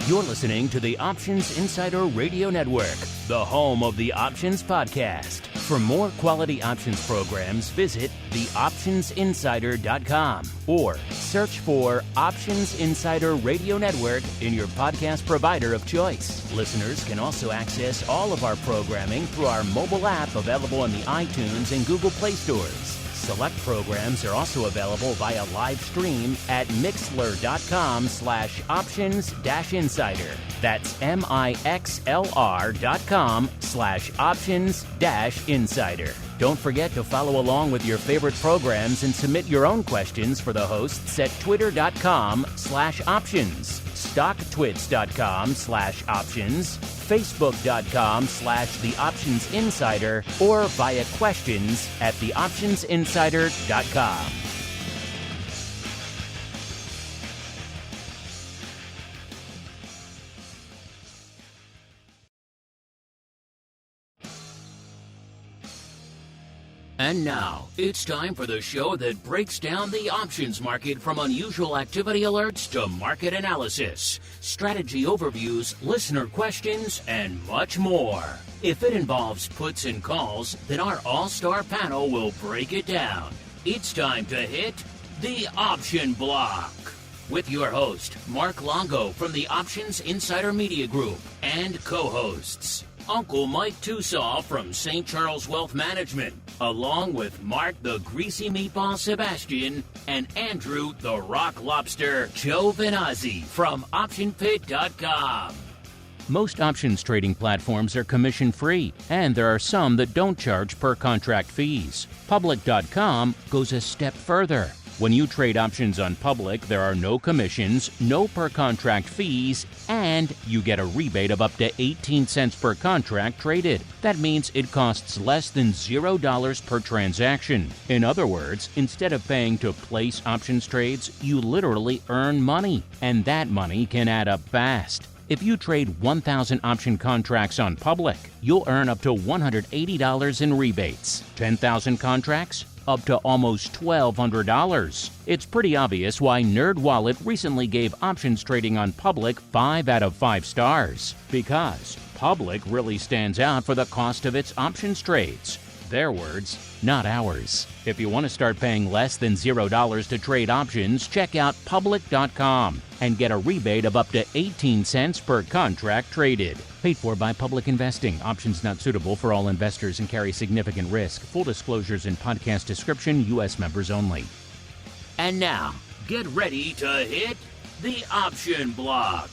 You're listening to the Options Insider Radio Network, the home of the Options Podcast. For more quality options programs, visit theoptionsinsider.com or search for Options Insider Radio Network in your podcast provider of choice. Listeners can also access all of our programming through our mobile app available in the iTunes and Google Play stores. Select programs are also available via live stream at mixlr.com/options-insider. That's mixlr.com/options-insider. Don't forget to follow along with your favorite programs and submit your own questions for the hosts at twitter.com/options, stocktwits.com/options, facebook.com/theoptionsinsider, or via questions at theoptionsinsider.com. And now, it's time for the show that breaks down the options market from unusual activity alerts to market analysis, strategy overviews, listener questions, and much more. If it involves puts and calls, then our all-star panel will break it down. It's time to hit the Option Block with your host, Mark Longo from the Options Insider Media Group, and co-hosts, Uncle Mike TOSAW from St. Charles Wealth Management, along with Mark the Greasy Meatball Sebastian and Andrew the Rock Lobster Giovinazzi from OptionPit.com. Most options trading platforms are commission-free, and there are some that don't charge per contract fees. Public.com goes a step further. When you trade options on Public, there are no commissions, no per-contract fees, and you get a rebate of up to 18 cents per contract traded. That means it costs less than $0 per transaction. In other words, instead of paying to place options trades, you literally earn money, and that money can add up fast. If you trade 1,000 option contracts on Public, you'll earn up to $180 in rebates. 10,000 contracts? Up to almost $1,200. It's pretty obvious why NerdWallet recently gave options trading on Public 5 out of 5 stars. Because Public really stands out for the cost of its options trades. Their words, not ours. If you want to start paying less than $0 to trade options, check out Public.com and get a rebate of up to 18 cents per contract traded. Paid for by Public Investing. Options not suitable for all investors and carry significant risk. Full disclosures in podcast description. U.S. members only. And now, get ready to hit the Option Block.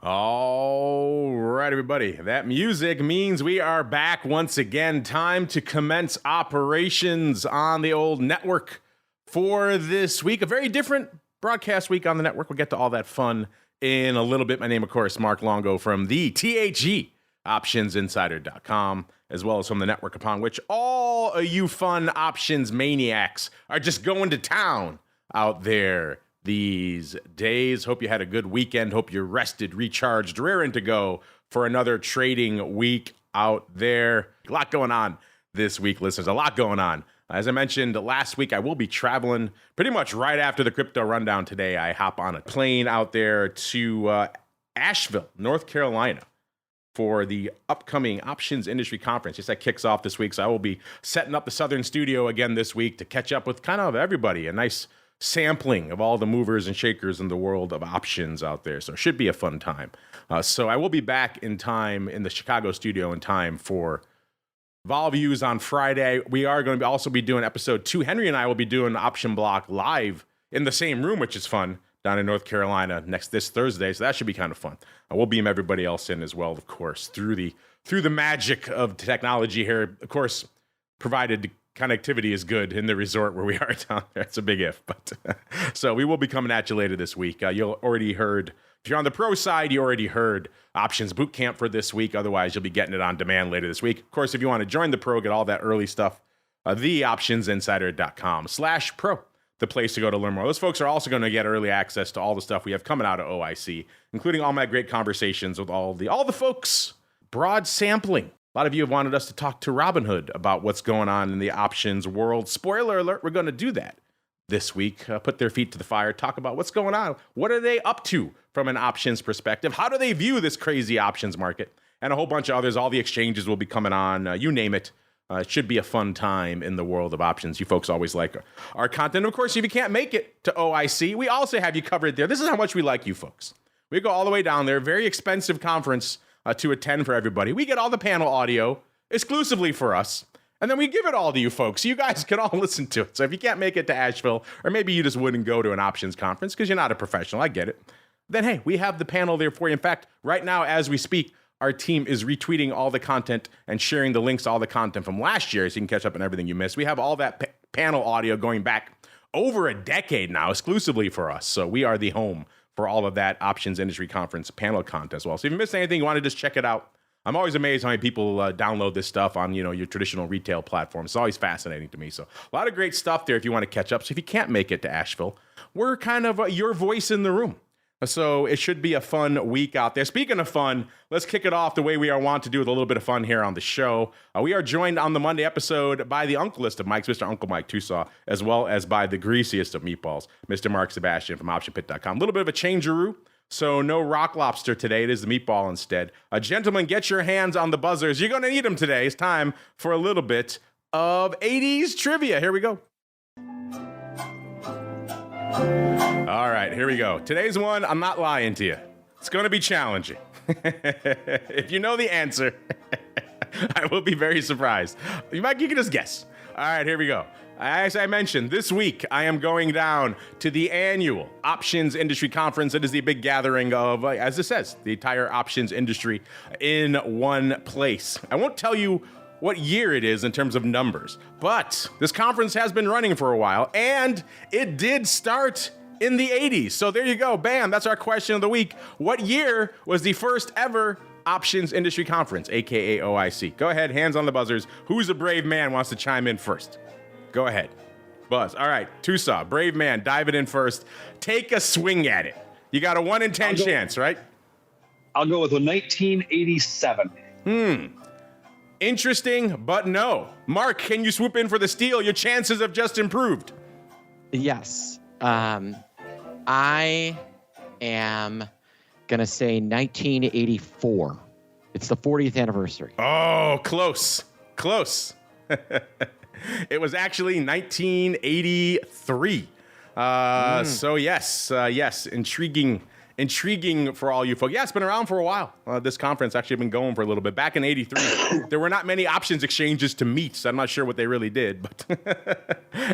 All right, everybody. That music means we are back once again. Time to commence operations on the old network for this week. A very different broadcast week on the network. We'll get to all that fun in a little bit. My name, of course, Mark Longo from the THG, OptionsInsider.com, as well as from the network upon which all of you fun options maniacs are just going to town out there these days. Hope you had a good weekend. Hope you're rested, recharged, raring to go for another trading week out there. A lot going on this week, listeners. A lot going on. As I mentioned last week, I will be traveling pretty much right after the crypto rundown today. I hop on a plane out there to Asheville, North Carolina, for the upcoming Options Industry Conference. Yes, that kicks off this week, so I will be setting up the Southern studio again this week to catch up with kind of everybody. A nice sampling of all the movers and shakers in the world of options out there. So it should be a fun time. So I will be back in time in the Chicago studio in time for Vol Views on Friday. We are going to also be doing episode 2. Henry and I will be doing Option Block live in the same room, which is fun, down in North Carolina this Thursday. So that should be kind of fun. We'll beam everybody else in as well, of course, through the magic of technology here. Of course, provided connectivity is good in the resort where we are down there. It's a big if, but so we will be coming at you later this week. You'll already heard, if you're on the pro side, you already heard Options Boot Camp for this week. Otherwise, you'll be getting it on demand later this week. Of course, if you want to join the pro, get all that early stuff, theoptionsinsider.com/pro, the place to go to learn more. Those folks are also going to get early access to all the stuff we have coming out of OIC, including all my great conversations with all the folks. Broad sampling. A lot of you have wanted us to talk to Robinhood about what's going on in the options world. Spoiler alert, we're going to do that this week, put their feet to the fire, talk about what's going on. What are they up to from an options perspective? How do they view this crazy options market? And a whole bunch of others. All the exchanges will be coming on. You name it. It should be a fun time in the world of options. You folks always like our content. Of course, if you can't make it to OIC, we also have you covered there. This is how much we like you folks. We go all the way down there. Very expensive conference to attend for everybody. We get all the panel audio exclusively for us. And then we give it all to you folks. So you guys can all listen to it. So if you can't make it to Asheville, or maybe you just wouldn't go to an options conference because you're not a professional, I get it. Then, hey, we have the panel there for you. In fact, right now, as we speak, our team is retweeting all the content and sharing the links to all the content from last year so you can catch up on everything you missed. We have all that panel audio going back over a decade now exclusively for us. So we are the home for all of that options industry conference panel content as well. So if you missed anything, you want to just check it out. I'm always amazed how many people download this stuff on, your traditional retail platforms. It's always fascinating to me. So a lot of great stuff there if you want to catch up. So if you can't make it to Asheville, we're kind of your voice in the room. So it should be a fun week out there. Speaking of fun, let's kick it off the way we are wont to do with a little bit of fun here on the show. We are joined on the Monday episode by the unklest of Mikes, Mr. Uncle Mike TOSAW, as well as by the greasiest of meatballs, Mr. Mark Sebastian from OptionPit.com. A little bit of a changeroo. So no rock lobster today. It is the meatball instead. Gentlemen, get your hands on the buzzers. You're going to need them today. It's time for a little bit of 80s trivia. Here we go. All right, here we go. Today's one, I'm not lying to you. It's going to be challenging. If you know the answer, I will be very surprised. You can just guess. All right, here we go. As I mentioned, this week I am going down to the annual Options Industry Conference. It is the big gathering of, as it says, the entire options industry in one place. I won't tell you what year it is in terms of numbers, but this conference has been running for a while, and it did start in the 80s. So there you go. Bam. That's our question of the week. What year was the first ever Options Industry Conference, aka OIC? Go ahead, hands on the buzzers. Who's a brave man wants to chime in first? Go ahead. Buzz. All right, TOSAW, brave man, dive it in first. Take a swing at it. You got a 1 in 10 chance, right? I'll go with a 1987. Interesting, but no. Mark, can you swoop in for the steal? Your chances have just improved. Yes. I am going to say 1984. It's the 40th anniversary. Oh, close. Close. It was actually 1983. So yes, intriguing for all you folks. Yeah, it's been around for a while. This conference actually been going for a little bit. Back in 83, there were not many options exchanges to meet, so I'm not sure what they really did, but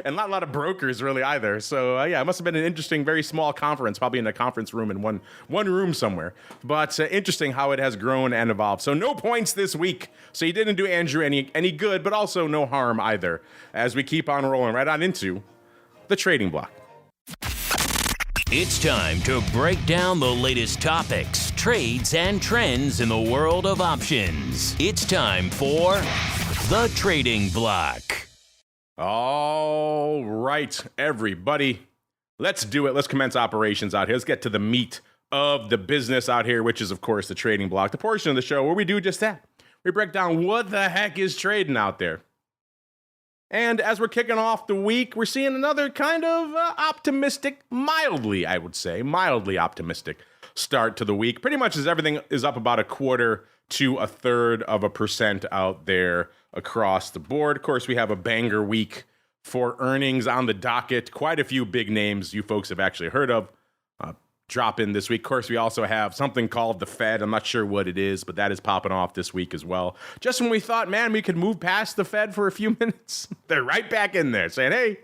and not a lot of brokers really either. So yeah, it must have been an interesting, very small conference, probably in a conference room in one room somewhere. But interesting how it has grown and evolved. So no points this week. So you didn't do Andrew any good, but also no harm either. As we keep on rolling right on into the trading block. It's time to break down the latest topics, trades, and trends in the world of options. It's time for the trading block. All right, everybody. Let's do it. Let's commence operations out here. Let's get to the meat of the business out here, which is, of course, the trading block, the portion of the show where we do just that. We break down what the heck is trading out there. And as we're kicking off the week, we're seeing another kind of optimistic, mildly optimistic start to the week. Pretty much as everything is up about 1/4 to 1/3 of a percent out there across the board. Of course, we have a banger week for earnings on the docket. Quite a few big names you folks have actually heard of drop in this week. Of course, we also have something called the Fed. I'm not sure what it is, but that is popping off this week as well. Just when we thought, man, we could move past the Fed for a few minutes, they're right back in there saying, hey,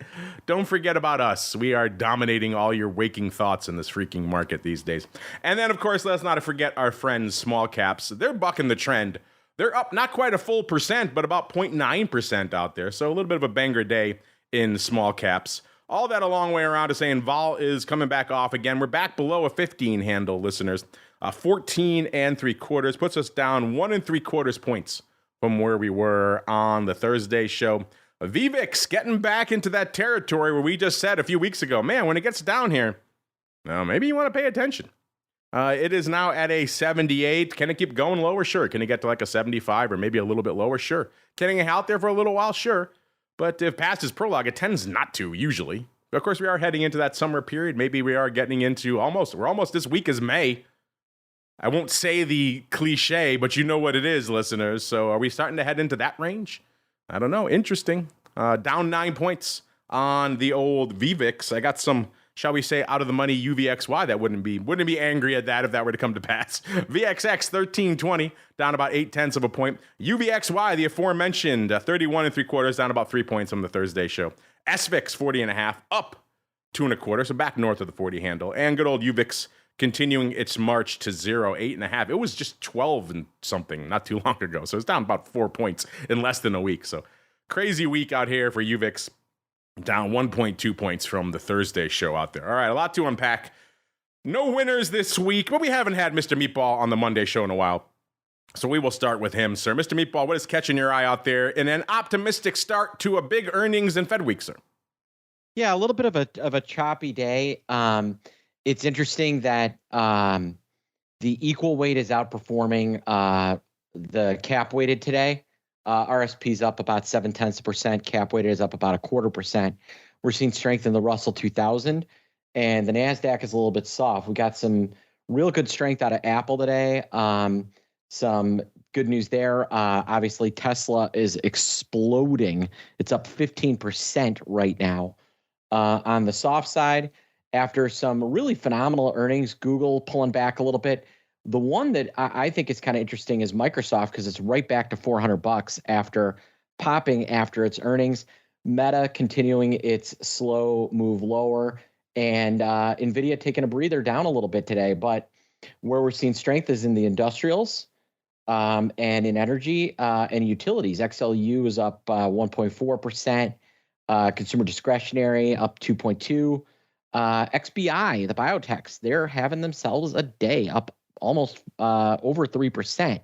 don't forget about us. We are dominating all your waking thoughts in this freaking market these days. And then, of course, let's not forget our friends, small caps. They're bucking the trend. They're up not quite a full percent, but about 0.9% out there. So a little bit of a banger day in small caps. All that a long way around to saying vol is coming back off again. We're back below a 15 handle, listeners. 14 3/4 puts us down 1 3/4 points from where we were on the Thursday show. VVIX getting back into that territory where we just said a few weeks ago, man, when it gets down here, now maybe you want to pay attention. It is now at a 78. Can it keep going lower? Sure. Can it get to like a 75 or maybe a little bit lower? Sure. Can it hang out there for a little while? Sure. But if past is prologue, it tends not to, usually. Of course, we are heading into that summer period. Maybe we are getting into we're almost this week is May. I won't say the cliche, but you know what it is, listeners. So are we starting to head into that range? I don't know. Interesting. Down 9 points on the old VVIX. I got some, shall we say, out of the money UVXY that wouldn't be angry at that if that were to come to pass. VXX 1320 down about 0.8 of a point. UVXY, the aforementioned 31 3/4, down about 3 points from the Thursday show. SVIX 40.5 up 2 1/4, so back north of the 40 handle. And good old UVIX continuing its march to 0, 8.5. It was just 12 and something not too long ago, so it's down about 4 points in less than a week. So crazy week out here for UVIX, down 1.2 points from the Thursday show out there. All right, a lot to unpack. No winners this week, but we haven't had Mr. Meatball on the Monday show in a while. So we will start with him, sir. Mr. Meatball, what is catching your eye out there in an optimistic start to a big earnings and Fed week, sir? Yeah, a little bit of a choppy day. It's interesting that the equal weight is outperforming the cap weighted today. RSP is up about 0.7%. Cap weighted is up about 0.25%. We're seeing strength in the Russell 2000, and the NASDAQ is a little bit soft. We got some real good strength out of Apple today. Some good news there. Obviously, Tesla is exploding. It's up 15% right now. On the soft side, after some really phenomenal earnings, Google pulling back a little bit. The one that I think is kind of interesting is Microsoft, because it's right back to $400 after popping after its earnings. Meta continuing its slow move lower, and NVIDIA taking a breather down a little bit today. But where we're seeing strength is in the industrials and in energy and utilities. XLU is up 1.4%. Consumer discretionary up 2.2%. XBI, the biotechs, they're having themselves a day up almost over 3%.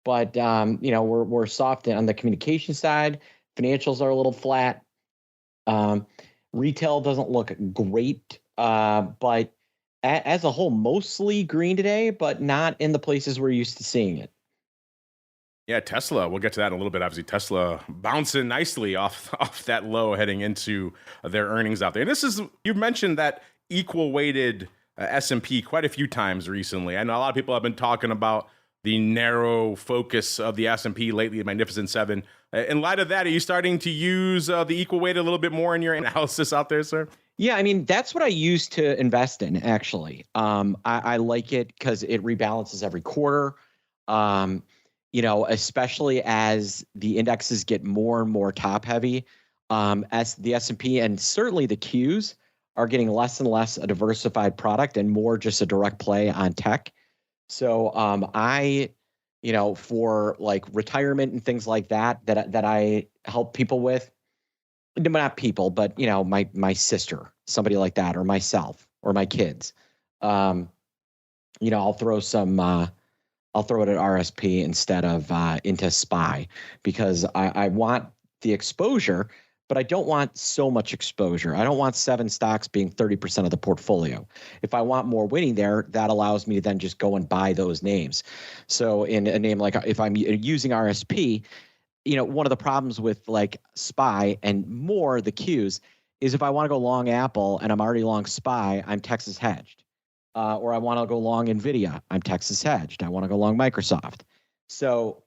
But we're soft on the communication side. Financials are a little flat. Retail doesn't look great, but as a whole, mostly green today, but not in the places we're used to seeing it. Yeah, Tesla, we'll get to that in a little bit. Obviously, Tesla bouncing nicely off that low heading into their earnings out there. And this is, you've mentioned that equal weighted S&P quite a few times recently. I know a lot of people have been talking about the narrow focus of the S&P lately, the Magnificent Seven. In light of that, are you starting to use the equal weight a little bit more in your analysis out there, sir? Yeah, I mean, that's what I used to invest in, actually. I like it because it rebalances every quarter. Especially as the indexes get more and more top heavy, as the S&P and certainly the Qs are getting less and less a diversified product and more just a direct play on tech. So for like retirement and things like that I help people with, not people, but my sister, somebody like that, or myself or my kids. I'll throw it at RSP instead of into SPY, because I want the exposure, but I don't want so much exposure. I don't want 7 stocks being 30% of the portfolio. If I want more weighting there, that allows me to then just go and buy those names. So in a name like, if I'm using RSP, one of the problems with like SPY and more the Qs is if I want to go long Apple and I'm already long SPY, I'm Texas hedged. Or I want to go long NVIDIA, I'm Texas hedged. I want to go long Microsoft. So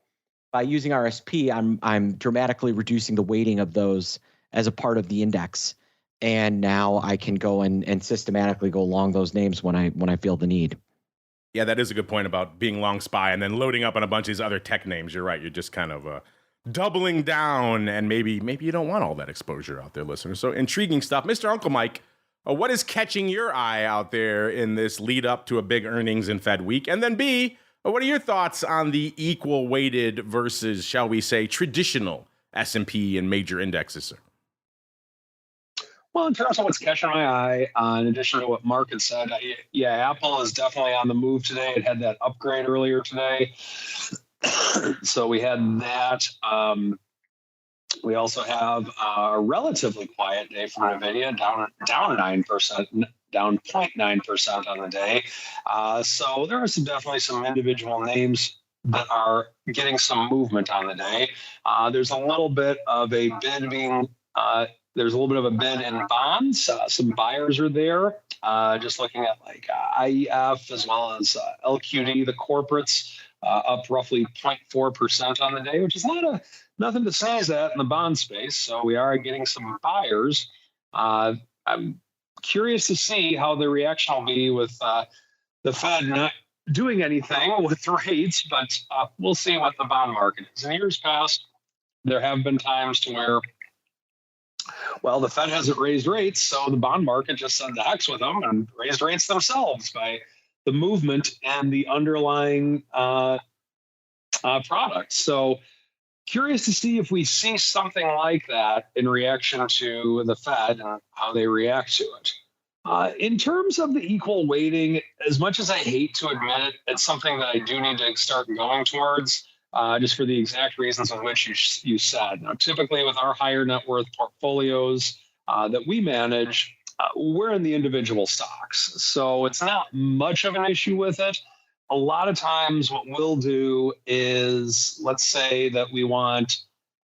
by using RSP, I'm dramatically reducing the weighting of those as a part of the index. And now I can go and systematically go long those names when I feel the need. Yeah, that is a good point about being long SPY and then loading up on a bunch of these other tech names. You're right. You're just kind of doubling down, and maybe you don't want all that exposure out there, listeners. So intriguing stuff. Mr. Uncle Mike, what is catching your eye out there in this lead up to a big earnings and Fed week? And then B, what are your thoughts on the equal weighted versus, shall we say, traditional S&P and major indexes, sir? Well, in terms of what's catching my eye, in addition to what Mark had said, Apple is definitely on the move today. It had that upgrade earlier today. So we had that. We also have a relatively quiet day for NVIDIA, down 9%, down 0.9% on the day. So there are definitely some individual names that are getting some movement on the day. There's a little bit of a bid being there's a little bit of a bid in bonds. Some buyers are there. Just looking at like IEF as well as LQD, the corporates, up roughly 0.4% on the day, which is nothing to sneeze at in the bond space. So we are getting some buyers. I'm curious to see how the reaction will be with the Fed not doing anything with rates, but we'll see what the bond market is. In years past, there have been times to where, well, the Fed hasn't raised rates, so the bond market just said the heck with them and raised rates themselves by the movement and the underlying products. So curious to see if we see something like that in reaction to the Fed and how they react to it. In terms of the equal weighting, as much as I hate to admit it, it's something that I do need to start going towards, just for the exact reasons of which you said. Now, typically with our higher net worth portfolios that we manage, we're in the individual stocks. So it's not much of an issue with it. A lot of times what we'll do is, let's say that we want,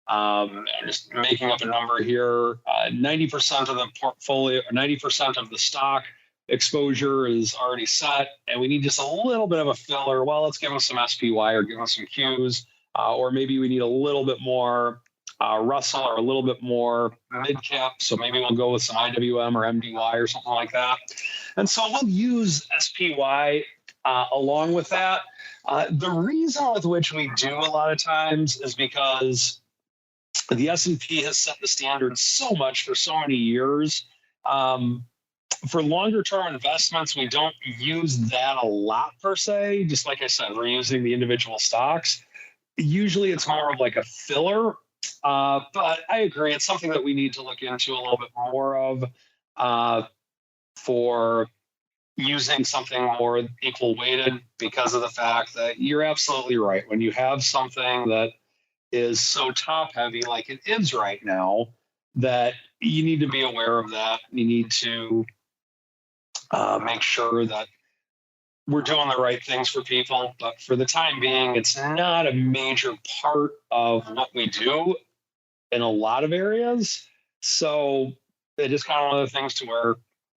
I'm just making up a number here, 90% of the portfolio, or 90% of the stock exposure is already set, and we need just a little bit of a filler. Well, let's give them some SPY or give them some Qs, or maybe we need a little bit more Russell or a little bit more mid cap. So maybe we'll go with some IWM or MDY or something like that. And so we'll use SPY along with that. The reason with which we do a lot of times is because the S&P has set the standard so much for so many years. For longer term investments, we don't use that a lot per se. Just like I said, we're using the individual stocks. Usually it's more of like a filler, but I agree. It's something that we need to look into a little bit more of for using something more equal weighted, because of the fact that you're absolutely right. When you have something that is so top heavy like it is right now, that you need to be aware of that. You need to make sure that we're doing the right things for people. But for the time being, it's not a major part of what we do in a lot of areas. So it is kind of one of the things to where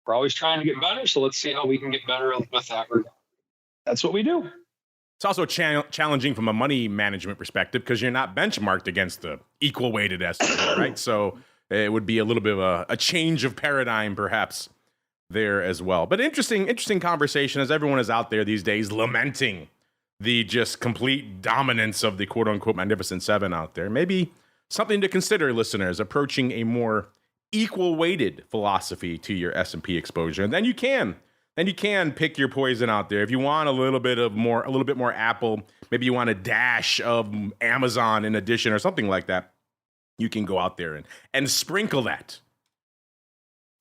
we're always trying to get better. So let's see how we can get better with that. That's what we do. It's also challenging from a money management perspective because you're not benchmarked against the equal weighted S&P, right? So it would be a little bit of a change of paradigm perhaps there as well. But interesting conversation as everyone is out there these days lamenting the just complete dominance of the quote unquote Magnificent Seven out there. Maybe something to consider, listeners, approaching a more equal weighted philosophy to your S&P exposure. And then you can pick your poison out there. If you want a little bit more Apple, maybe you want a dash of Amazon in addition or something like that, you can go out there and sprinkle that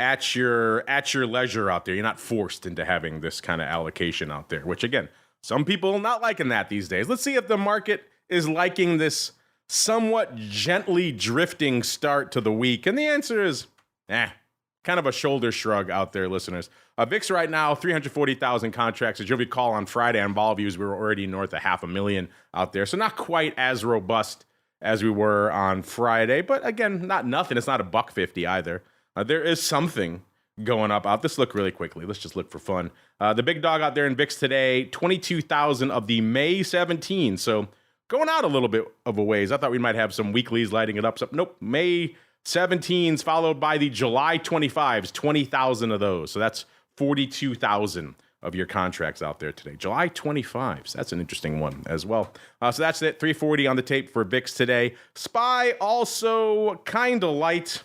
at your leisure out there. You're not forced into having this kind of allocation out there, which again, some people not liking that these days. Let's see if the market is liking this somewhat gently drifting start to the week. And the answer is, kind of a shoulder shrug out there, listeners. VIX right now, 340,000 contracts. As you'll recall, on Friday on vol views, we were already north of 500,000 out there. So not quite as robust as we were on Friday. But again, not nothing. It's not a $1.50 either. There is something going up out. Let's look really quickly. Let's just look for fun. The big dog out there in VIX today, 22,000 of the May 17. So going out a little bit of a ways. I thought we might have some weeklies lighting it up. So nope, May 17s followed by the July 25s, 20,000 of those. So that's 42,000 of your contracts out there today. July 25s, that's an interesting one as well. So that's it, 340 on the tape for VIX today. SPY also kind of light,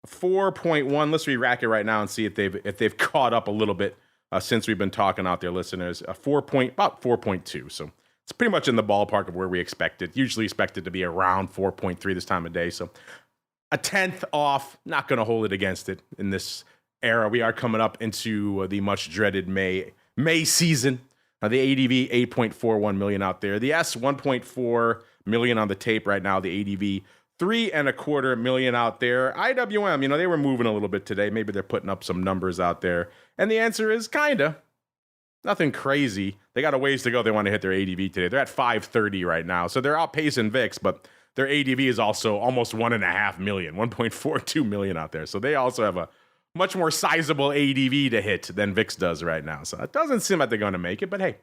4.1. Let's re-rack it right now and see if they've caught up a little bit since we've been talking out there, listeners. About 4.2. So it's pretty much in the ballpark of where we expected. Usually expected to be around 4.3 this time of day. So a tenth off, not going to hold it against it in this era. We are coming up into the much dreaded May season. The ADV 8.41 million out there. The S 1.4 million on the tape right now. The ADV 3.25 million out there. IWM, they were moving a little bit today. Maybe they're putting up some numbers out there. And the answer is kinda. Nothing crazy. They got a ways to go. They want to hit their ADV today. They're at 530 right now. So they're outpacing VIX, but their ADV is also almost 1.5 million, 1.42 million out there. So they also have a much more sizable ADV to hit than VIX does right now. So it doesn't seem like they're going to make it, but hey,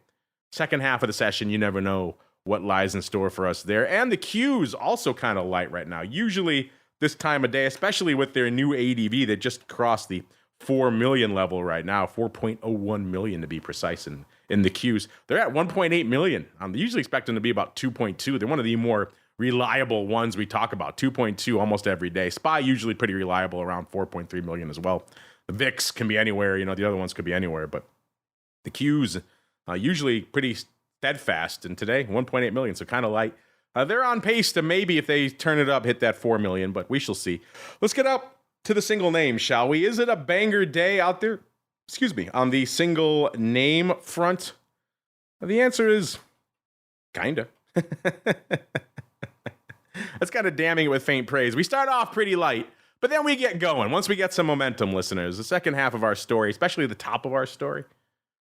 second half of the session, you never know what lies in store for us there. And the Qs also kind of light right now. Usually this time of day, especially with their new ADV that just crossed the 4 million level right now, 4.01 million to be precise in the Qs. They're at 1.8 million. They usually expect them to be about 2.2. They're one of the more reliable ones we talk about, 2.2 almost every day. SPY usually pretty reliable, around 4.3 million as well. The VIX can be anywhere, the other ones could be anywhere, but the Qs usually pretty steadfast, and today 1.8 million, so kind of light. They're on pace to maybe, if they turn it up, hit that 4 million, but we shall see. Let's get up to the single name, shall we? Is it a banger day out there? Excuse me, on the single name front? The answer is kinda. That's kind of damning it with faint praise. We start off pretty light, but then we get going. Once we get some momentum, listeners, the second half of our story, especially the top of our story,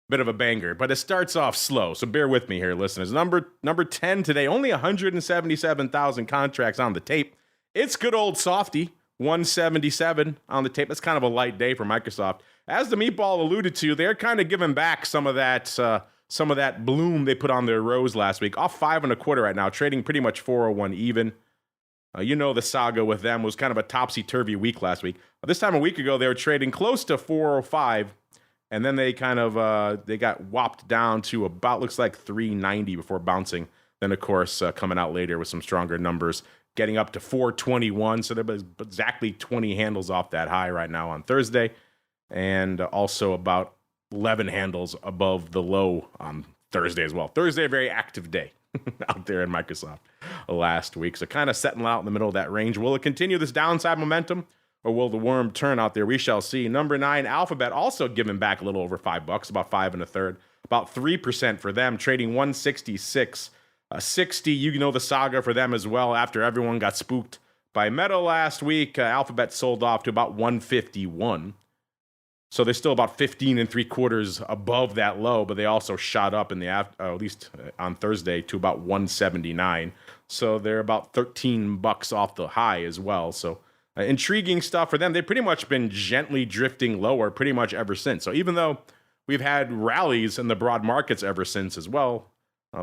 bit of a banger, but it starts off slow. So bear with me here, listeners. Number 10 today, only 177,000 contracts on the tape. It's good old softy, 177 on the tape. That's kind of a light day for Microsoft. As the meatball alluded to, they're kind of giving back some of that bloom they put on their rose last week. Off 5.25 right now, trading pretty much 401 even. The saga with them was kind of a topsy-turvy week last week. This time a week ago, they were trading close to 405, and then they kind of they got whopped down to about, looks like 390 before bouncing. Then, of course, coming out later with some stronger numbers, getting up to 421. So there was exactly 20 handles off that high right now on Thursday, and also about 11 handles above the low on Thursday as well. Thursday, a very active day out there in Microsoft last week. So kind of setting out in the middle of that range. Will it continue this downside momentum, or will the worm turn out there? We shall see. Number 9, Alphabet, also giving back a little over $5, about 5 1/3, about 3% for them, trading 166. 60, the saga for them as well. After everyone got spooked by Meta last week, Alphabet sold off to about 151. So they're still about 15 3/4 above that low, but they also shot up in the at least on Thursday to about 179. So they're about $13 off the high as well. So intriguing stuff for them. They've pretty much been gently drifting lower pretty much ever since. So even though we've had rallies in the broad markets ever since as well,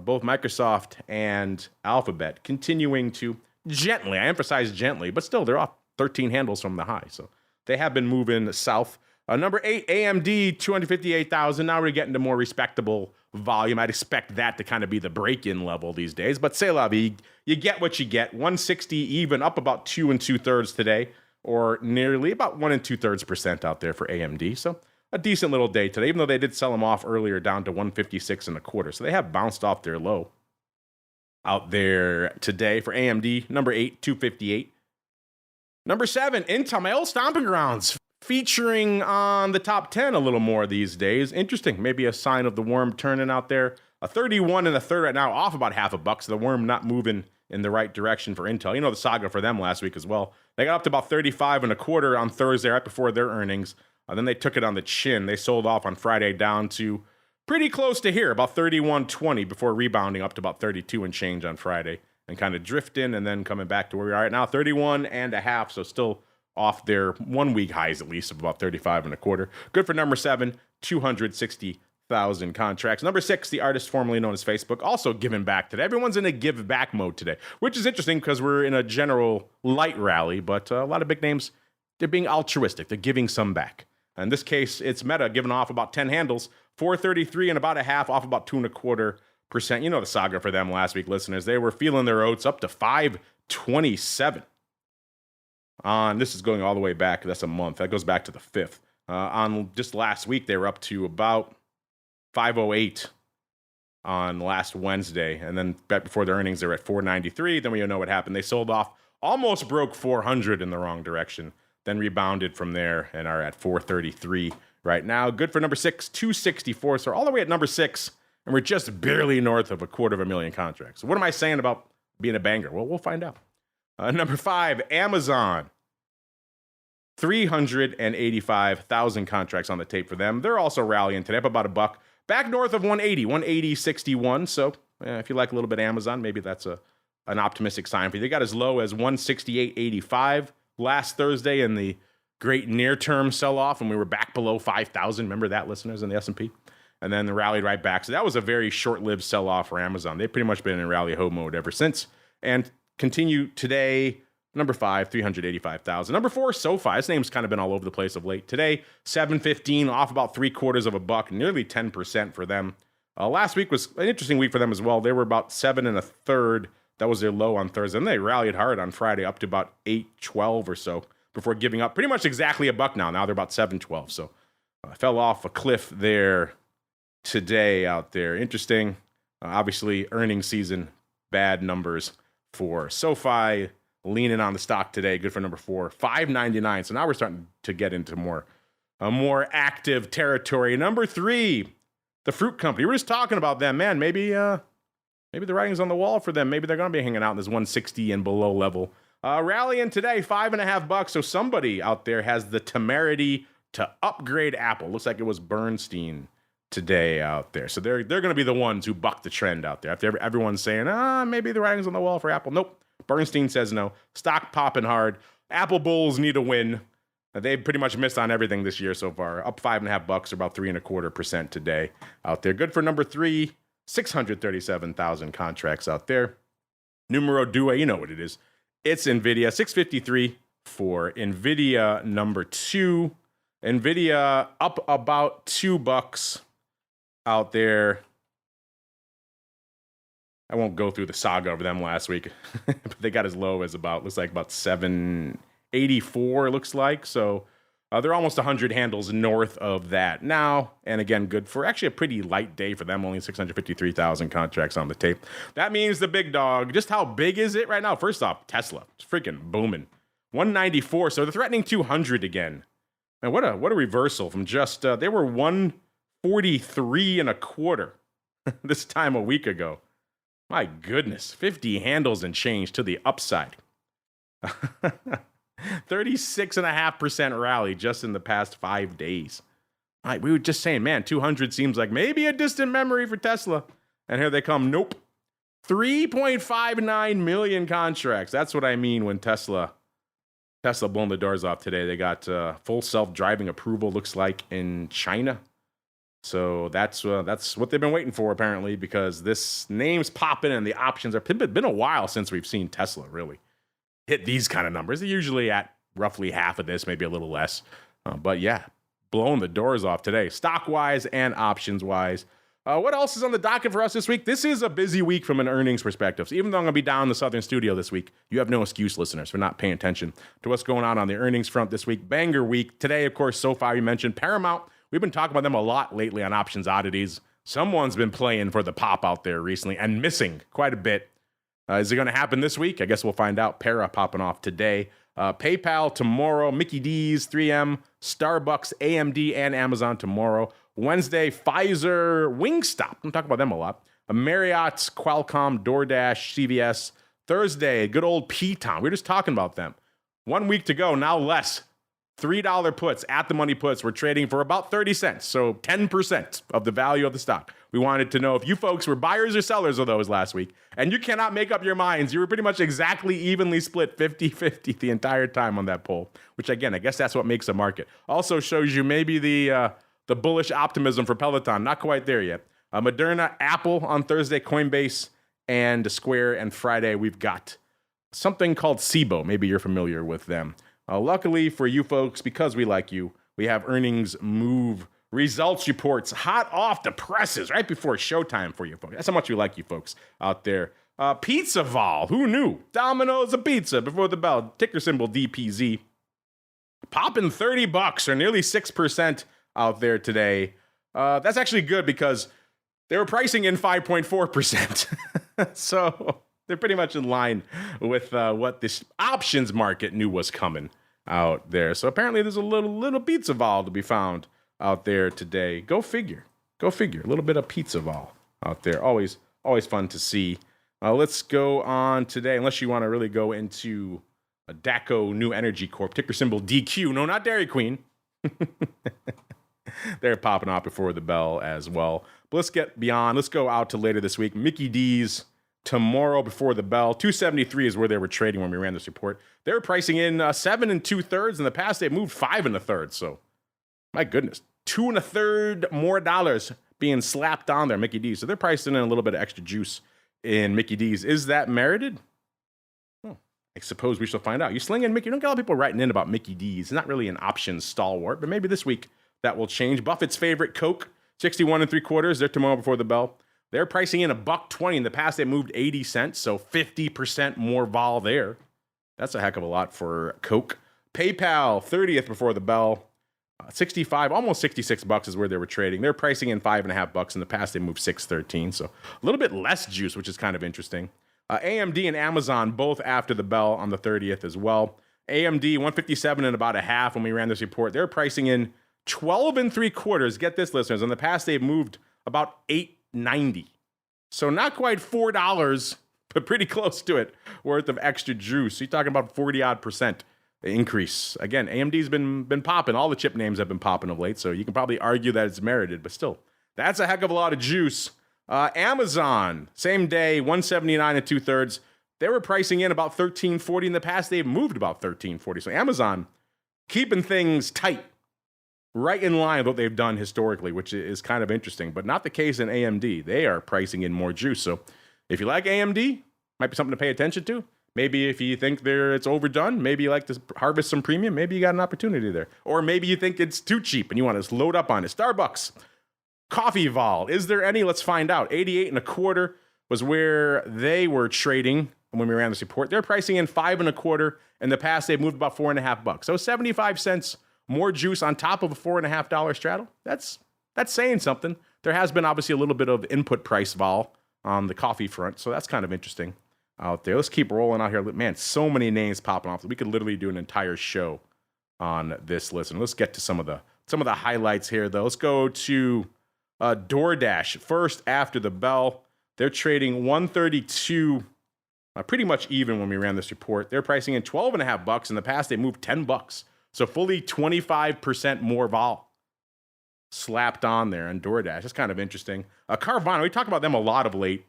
both Microsoft and Alphabet continuing to gently, I emphasize gently, but still they're off 13 handles from the high. So they have been moving south. Number 8, AMD, 258,000. Now we're getting to more respectable volume. I'd expect that to kind of be the break-in level these days. But c'est la vie. You get what you get. 160 even, up about 2 2/3 today, or nearly about 1 2/3% out there for AMD. So a decent little day today, even though they did sell them off earlier down to 156 1/4. So they have bounced off their low out there today for AMD. Number 8, 258. Number 7, Intel, my old stomping grounds, featuring on the top 10 a little more these days. Interesting. Maybe a sign of the worm turning out there. A 31 1/3 right now, off about $0.50. The worm not moving in the right direction for Intel. The saga for them last week as well. They got up to about 35 1/4 on Thursday, right before their earnings. Then they took it on the chin. They sold off on Friday down to pretty close to here, about 31.20, before rebounding up to about 32 and change on Friday and kind of drifting and then coming back to where we are right now, 31.5. So still off their 1 week highs, at least, of about 35 1/4. Good for number 7, 260,000 contracts. Number 6, the artist formerly known as Facebook, also giving back today. Everyone's in a give back mode today, which is interesting because we're in a general light rally, but a lot of big names, they're being altruistic. They're giving some back. In this case, it's Meta giving off about 10 handles, 433 and about a half, off about 2 1/4%. The saga for them last week, listeners. They were feeling their oats up to 527. This is going all the way back. That's a month. That goes back to the 5th. On just last week, they were up to about 508 on last Wednesday. And then back before the earnings, they were at 493. Then we know what happened. They sold off, almost broke 400 in the wrong direction, then rebounded from there and are at 433 right now. Good for number 6, 264. So we're all the way at number 6, and we're just barely north of 250,000 contracts. So what am I saying about being a banger? Well, we'll find out. Number 5, Amazon. 385,000 contracts on the tape for them. They're also rallying today, up about $1. Back north of 180, 180.61. So if you like a little bit of Amazon, maybe that's a an optimistic sign for you. They got as low as 168.85 last Thursday in the great near-term sell-off when we were back below 5,000. Remember that, listeners, in the S&P? And then rallied right back. So that was a very short-lived sell-off for Amazon. They've pretty much been in rally-ho mode ever since. And continue today, number 5, 385,000. Number 4, SoFi. This name's kind of been all over the place of late. Today, 7.15, off about 3/4 of a buck, nearly 10% for them. Last week was an interesting week for them as well. They were about 7 1/3. That was their low on Thursday. And they rallied hard on Friday up to about 8.12 or so before giving up pretty much exactly a buck now. Now they're about 7.12. So fell off a cliff there today out there. Interesting. Obviously, earnings season, bad numbers for SoFi. Leaning on the stock today. Good for number 4, 5.99. So now we're starting to get into a more active territory. Number 3, the fruit company. We're just talking about them, man. Maybe the writing's on the wall for them. Maybe they're going to be hanging out in this 160 and below level. Rallying today, $5.50. So somebody out there has the temerity to upgrade Apple. Looks like it was Bernstein today out there. So they're going to be the ones who buck the trend out there. After everyone's saying, maybe the writing's on the wall for Apple. Nope. Bernstein says no. Stock popping hard. Apple bulls need a win. They've pretty much missed on everything this year so far. Up $5.50, or about 3.25% today out there. Good for number 3, 637,000 contracts out there. Numero due, you know what it is. It's NVIDIA, 653 for NVIDIA number 2. NVIDIA up about $2 out there. I won't go through the saga of them last week, but they got as low as looks like about 784, it looks like. So they're almost 100 handles north of that now. And again, good for actually a pretty light day for them, only 653,000 contracts on the tape. That means the big dog, just how big is it right now? First off, Tesla, it's freaking booming. 194, so they're threatening 200 again. Man, what a reversal from just, they were 143.25 this time a week ago. My goodness, 50 handles and change to the upside. 36.5% rally just in the past 5 days. We were just saying, man, 200 seems like maybe a distant memory for Tesla. And here they come. Nope. 3.59 million contracts. That's what I mean when Tesla blowing the doors off today. They got full self-driving approval, looks like, in China. So that's what they've been waiting for, apparently, because this name's popping and the options are. It's been a while since we've seen Tesla really hit these kind of numbers. They're usually at roughly half of this, maybe a little less. But yeah, blowing the doors off today, stock-wise and options-wise. What else is on the docket for us this week? This is a busy week from an earnings perspective. So even though I'm going to be down in the Southern studio this week, you have no excuse, listeners, for not paying attention to what's going on the earnings front this week. Banger week. Today, of course, SoFi, we mentioned. Paramount. We've been talking about them a lot lately on Options Oddities. Someone's been playing for the pop out there recently and missing quite a bit. Is it going to happen this week? I guess we'll find out. Para popping off today. PayPal tomorrow. Mickey D's, 3M, Starbucks, AMD, and Amazon tomorrow. Wednesday, Pfizer, Wingstop. I'm talking about them a lot. Marriott's, Qualcomm, DoorDash, CVS. Thursday, good old PTEN. We were just talking about them. 1 week to go, now less. $3 puts, at the money puts, we're trading for about 30 cents, so 10% of the value of the stock. We wanted to know if you folks were buyers or sellers of those last week, and you cannot make up your minds. You were pretty much exactly evenly split 50-50 the entire time on that poll, which again, I guess that's what makes a market. Also shows you maybe the bullish optimism for Peloton. Not quite there yet. Moderna, Apple on Thursday, Coinbase, and Square, and Friday we've got something called SIBO. Maybe you're familiar with them. Luckily for you folks, because we like you, we have earnings move results reports hot off the presses right before showtime for you folks. That's how much we like you folks out there. Pizza Vol, who knew? Domino's a pizza before the bell. Ticker symbol DPZ. Popping $30 or nearly 6% out there today. That's actually good because they were pricing in 5.4%. So they're pretty much in line with what this options market knew was coming out there. So apparently there's a little pizza vol to be found out there today. Go figure. A little bit of pizza vol out there. Always fun to see. Let's go on today, unless you want to really go into a DACO New Energy Corp, ticker symbol DQ. No, not Dairy Queen. They're popping off before the bell as well. But let's get beyond. Let's go out to later this week. Mickey D's tomorrow before the bell. 273 is where they were trading when we ran this report. They were pricing in 7 2/3. In the past, they moved 5 1/3. So, my goodness, 2 1/3 more dollars being slapped on there, Mickey D's. So they're pricing in a little bit of extra juice in Mickey D's. Is that merited? Well, I suppose we shall find out. You slinging Mickey? You don't get a lot of people writing in about Mickey D's. It's not really an options stalwart, but maybe this week that will change. Buffett's favorite, Coke, 61 3/4. They're tomorrow before the bell. They're pricing in $1.20. In the past, they moved 80 cents, so 50% more vol there. That's a heck of a lot for Coke. PayPal, 30th before the bell. 65, almost $66 is where they were trading. They're pricing in $5.50. In the past, they moved 6.13, so a little bit less juice, which is kind of interesting. AMD and Amazon both after the bell on the 30th as well. AMD 157 and about a half when we ran this report. They're pricing in 12 3/4. Get this, listeners. In the past, they've moved about 8.90. So not quite $4, but pretty close to it, worth of extra juice. So you're talking about 40-odd% increase. Again, AMD's been popping. All the chip names have been popping of late, so you can probably argue that it's merited, but still, that's a heck of a lot of juice. Amazon, same day, 179 2/3. They were pricing in about 13.40. In the past, they've moved about 13.40. So Amazon keeping things tight, right in line with what they've done historically, which is kind of interesting, but not the case in AMD. They are pricing in more juice. So if you like AMD, might be something to pay attention to. Maybe if you think it's overdone, maybe you like to harvest some premium, maybe you got an opportunity there. Or maybe you think it's too cheap and you want to load up on it. Starbucks, coffee vol, is there any? Let's find out. 88 1/4 was where they were trading when we ran this report. They're pricing in 5 1/4. In the past, they've moved about $4.50. So 75 cents more juice on top of a $4.50 straddle. That's saying something. There has been obviously a little bit of input price vol on the coffee front, so that's kind of interesting out there. Let's keep rolling out here. Man, so many names popping off. We could literally do an entire show on this list. And let's get to some of the highlights here, though. Let's go to DoorDash first after the bell. They're trading 132, pretty much even when we ran this report. They're pricing in $12.50. In the past, they moved $10. So fully 25% more vol slapped on there on DoorDash. That's kind of interesting. Carvana, we talked about them a lot of late.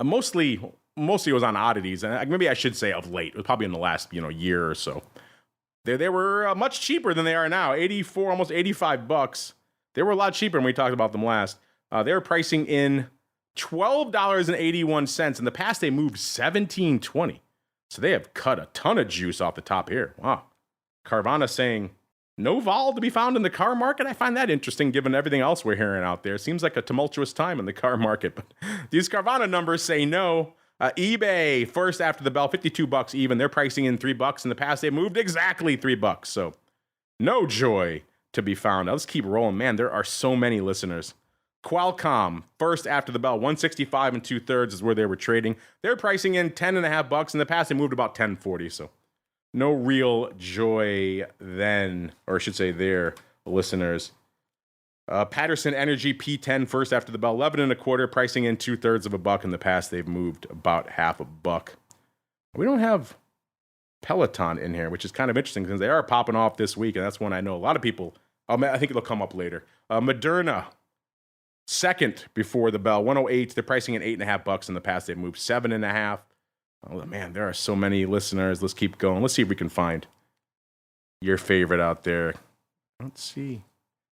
Mostly it was on oddities, and maybe I should say of late. It was probably in the last year or so. They were much cheaper than they are now. 84, almost $85. They were a lot cheaper when we talked about them last. They were pricing in $12.81. In the past, they moved $17.20. So they have cut a ton of juice off the top here. Wow. Carvana saying no vol to be found in the car market. I find that interesting given everything else we're hearing out there. Seems like a tumultuous time in the car market, but these Carvana numbers say no. eBay first after the bell, $52 even. They're pricing in $3. In the past, they moved exactly $3. So no joy to be found. Now, let's keep rolling. Man, there are so many listeners. Qualcomm first after the bell, 165 2/3 is where they were trading. They're pricing in $10.50. In the past, they moved about $10.40. So no real joy then, or I should say there, listeners. Patterson Energy P10 first after the bell, 11 1/4, pricing in $0.0025. In the past, they've moved about $0.50. We don't have Peloton in here, which is kind of interesting since they are popping off this week, and that's one I know a lot of people. I think it'll come up later. Moderna second before the bell, 108. They're pricing in $8.50. In the past, they've moved $7.50. Oh, man, there are so many listeners. Let's keep going. Let's see if we can find your favorite out there. Let's see.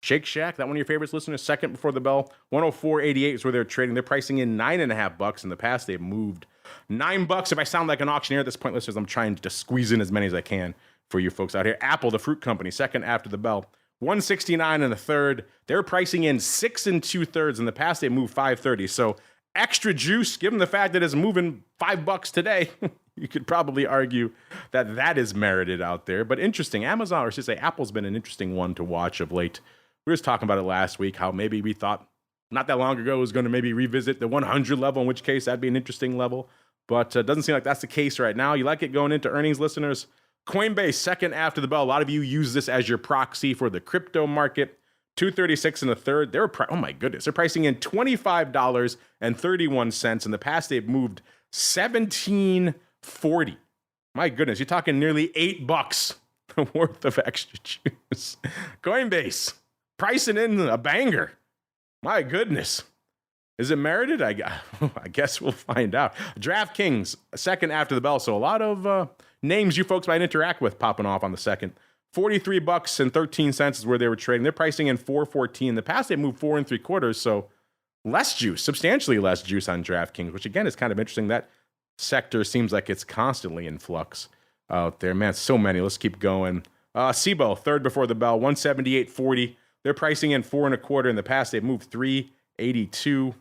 Shake Shack, that one of your favorites, listeners, second before the bell. 104.88 is where they're trading. They're pricing in $9.50. In the past, they've moved $9. If I sound like an auctioneer at this point, listeners, I'm trying to squeeze in as many as I can for you folks out here. Apple, the fruit company, second after the bell. 169 1/3. They're pricing in 6 2/3. In the past, they moved $5.30. So extra juice, given the fact that it's moving $5 today, you could probably argue that is merited out there. But interesting, Amazon, or I should say Apple's been an interesting one to watch of late. We were just talking about it last week, how maybe we thought not that long ago it was going to maybe revisit the 100 level, in which case that'd be an interesting level. But it doesn't seem like that's the case right now. You like it going into earnings, listeners? Coinbase, second after the bell. A lot of you use this as your proxy for the crypto market. 236 1/3. Oh my goodness, they're pricing in $25.31. In the past, they've moved $17.40. My goodness, you're talking nearly $8 worth of extra juice. Coinbase pricing in a banger. My goodness. Is it merited? I guess we'll find out. DraftKings, second after the bell. So a lot of names you folks might interact with popping off on the second. $43.13 is where they were trading. They're pricing in $4.14. In the past, they moved 4 3/4. So less juice, substantially less juice on DraftKings, which again is kind of interesting. That sector seems like it's constantly in flux out there. Man, so many. Let's keep going. SBUX, third before the bell, 178.40. They're pricing in 4 1/4. In the past, they've moved 3.82.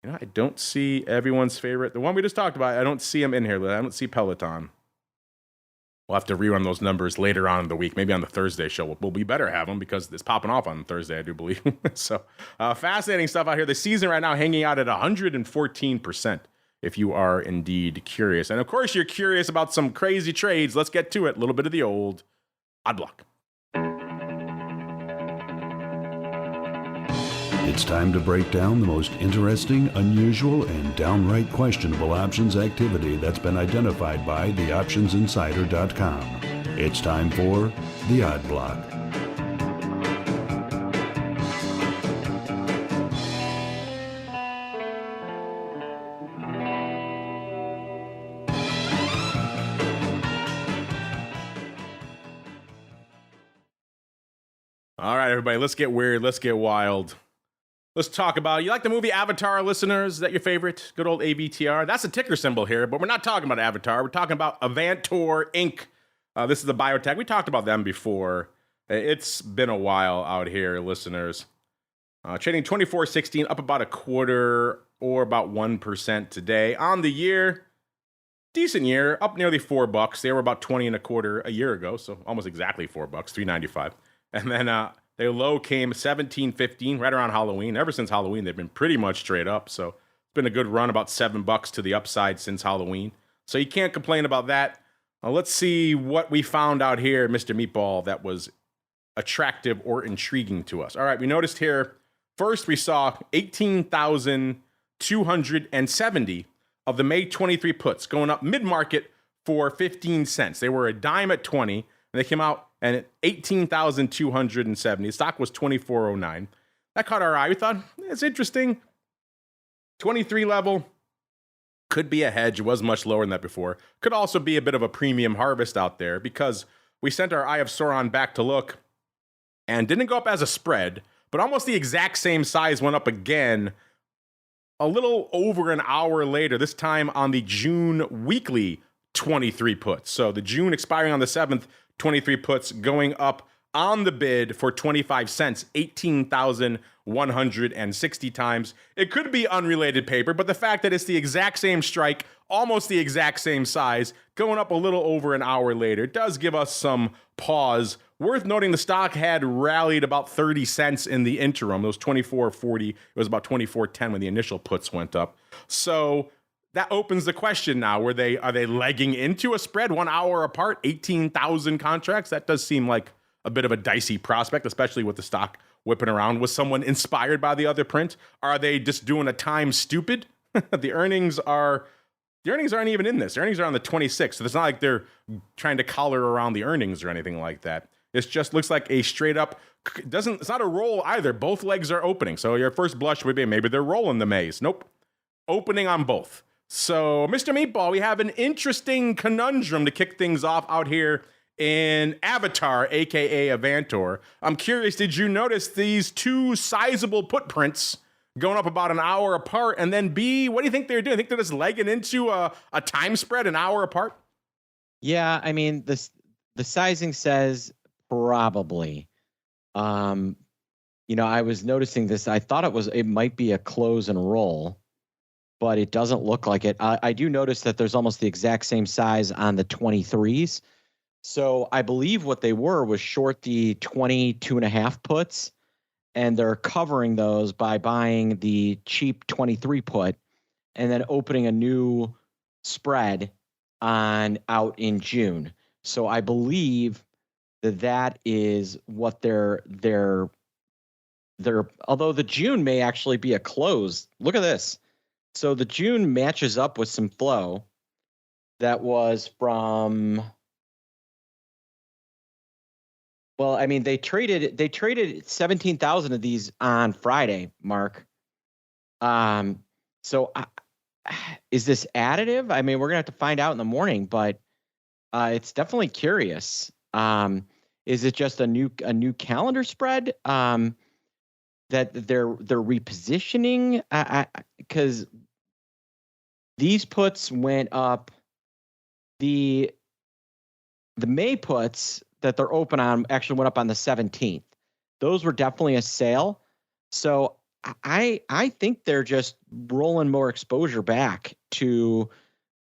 You know, I don't see everyone's favorite. The one we just talked about, I don't see him in here. I don't see Peloton. We'll have to rerun those numbers later on in the week. Maybe on the Thursday show. We better have them because it's popping off on Thursday, I do believe. So fascinating stuff out here. The season right now hanging out at 114%, if you are indeed curious. And of course, you're curious about some crazy trades. Let's get to it. A little bit of the old odd block. It's time to break down the most interesting, unusual, and downright questionable options activity that's been identified by theoptionsinsider.com. It's time for the Odd Block. All right, everybody, let's get weird. Let's get wild. Let's talk about, you like the movie Avatar, listeners? Is that your favorite? Good old AVTR. That's a ticker symbol here, but we're not talking about Avatar. We're talking about Avantor Inc. This is the biotech. We talked about them before. It's been a while out here, listeners. Trading 24.16, up about 1/4 or about 1% today. On the year, decent year, up nearly $4. They were about 20 1/4 a year ago, so almost exactly $4, $3.95. And then their low came 17.15 right around Halloween. Ever since Halloween, they've been pretty much straight up. So it's been a good run, about $7 to the upside since Halloween. So you can't complain about that. Let's see what we found out here, Mr. Meatball, that was attractive or intriguing to us. All right, we noticed here, first we saw 18,270 of the May 23 puts going up mid-market for 15 cents. They were a dime at 20, and they came out and at 18,270. The stock was 24.09. That caught our eye. We thought, it's interesting. 23 level could be a hedge. It was much lower than that before. Could also be a bit of a premium harvest out there because we sent our Eye of Sauron back to look and didn't go up as a spread, but almost the exact same size went up again a little over an hour later, this time on the June weekly 23 puts. So the June expiring on the 7th, 23 puts going up on the bid for 25 cents, 18,160 times. It could be unrelated paper, but the fact that it's the exact same strike, almost the exact same size, going up a little over an hour later does give us some pause. Worth noting, the stock had rallied about 30 cents in the interim. It was 24.40. It was about 24.10 when the initial puts went up. So that opens the question now. Are they legging into a spread 1 hour apart, 18,000 contracts? That does seem like a bit of a dicey prospect, especially with the stock whipping around. Was someone inspired by the other print? Are they just doing a time stupid? The earnings aren't even in this. The earnings are on the 26th, so it's not like they're trying to collar around the earnings or anything like that. It just looks like a straight up, it's not a roll either. Both legs are opening. So your first blush would be maybe they're rolling the maze. Nope. Opening on both. So, Mr. Meatball, we have an interesting conundrum to kick things off out here in Avatar, aka Avantor. I'm curious, did you notice these two sizable put prints going up about an hour apart? And then B, what do you think they're doing? I think they're just legging into a time spread an hour apart? Yeah, I mean, the sizing says probably. I was noticing this. I thought it might be a close and roll, but it doesn't look like it. I do notice that there's almost the exact same size on the 23s. So I believe what they were was short the 22.5 puts, and they're covering those by buying the cheap 23 put and then opening a new spread out in June. So I believe that is what they're although the June may actually be a close. Look at this. So the June matches up with some flow that was from, well, I mean, they traded 17,000 of these on Friday, Mark. So is this additive? I mean, we're gonna have to find out in the morning, but it's definitely curious. Is it just a new calendar spread that they're repositioning? Because these puts went up. The May puts that they're open on actually went up on the 17th. Those were definitely a sale. So I think they're just rolling more exposure back to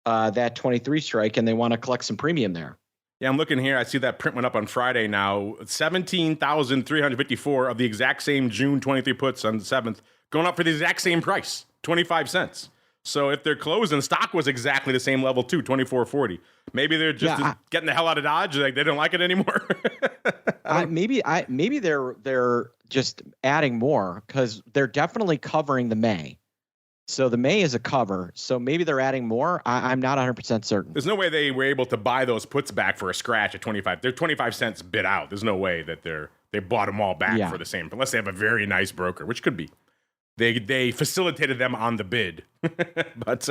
that 23 strike, and they want to collect some premium there. Yeah, I'm looking here. I see that print went up on Friday now. 17,354 of the exact same June 23 puts on the 7th, going up for the exact same price, 25 cents. So if they're closing, stock was exactly the same level too, 24.40. Maybe they're just getting the hell out of Dodge. Like they don't like it anymore. Maybe they're just adding more because they're definitely covering the May. So the May is a cover. So maybe they're adding more. I'm not 100% certain. There's no way they were able to buy those puts back for a scratch at 25. They're 25 cents bid out. There's no way that they bought them all back for the same, unless they have a very nice broker, which could be. They facilitated them on the bid. But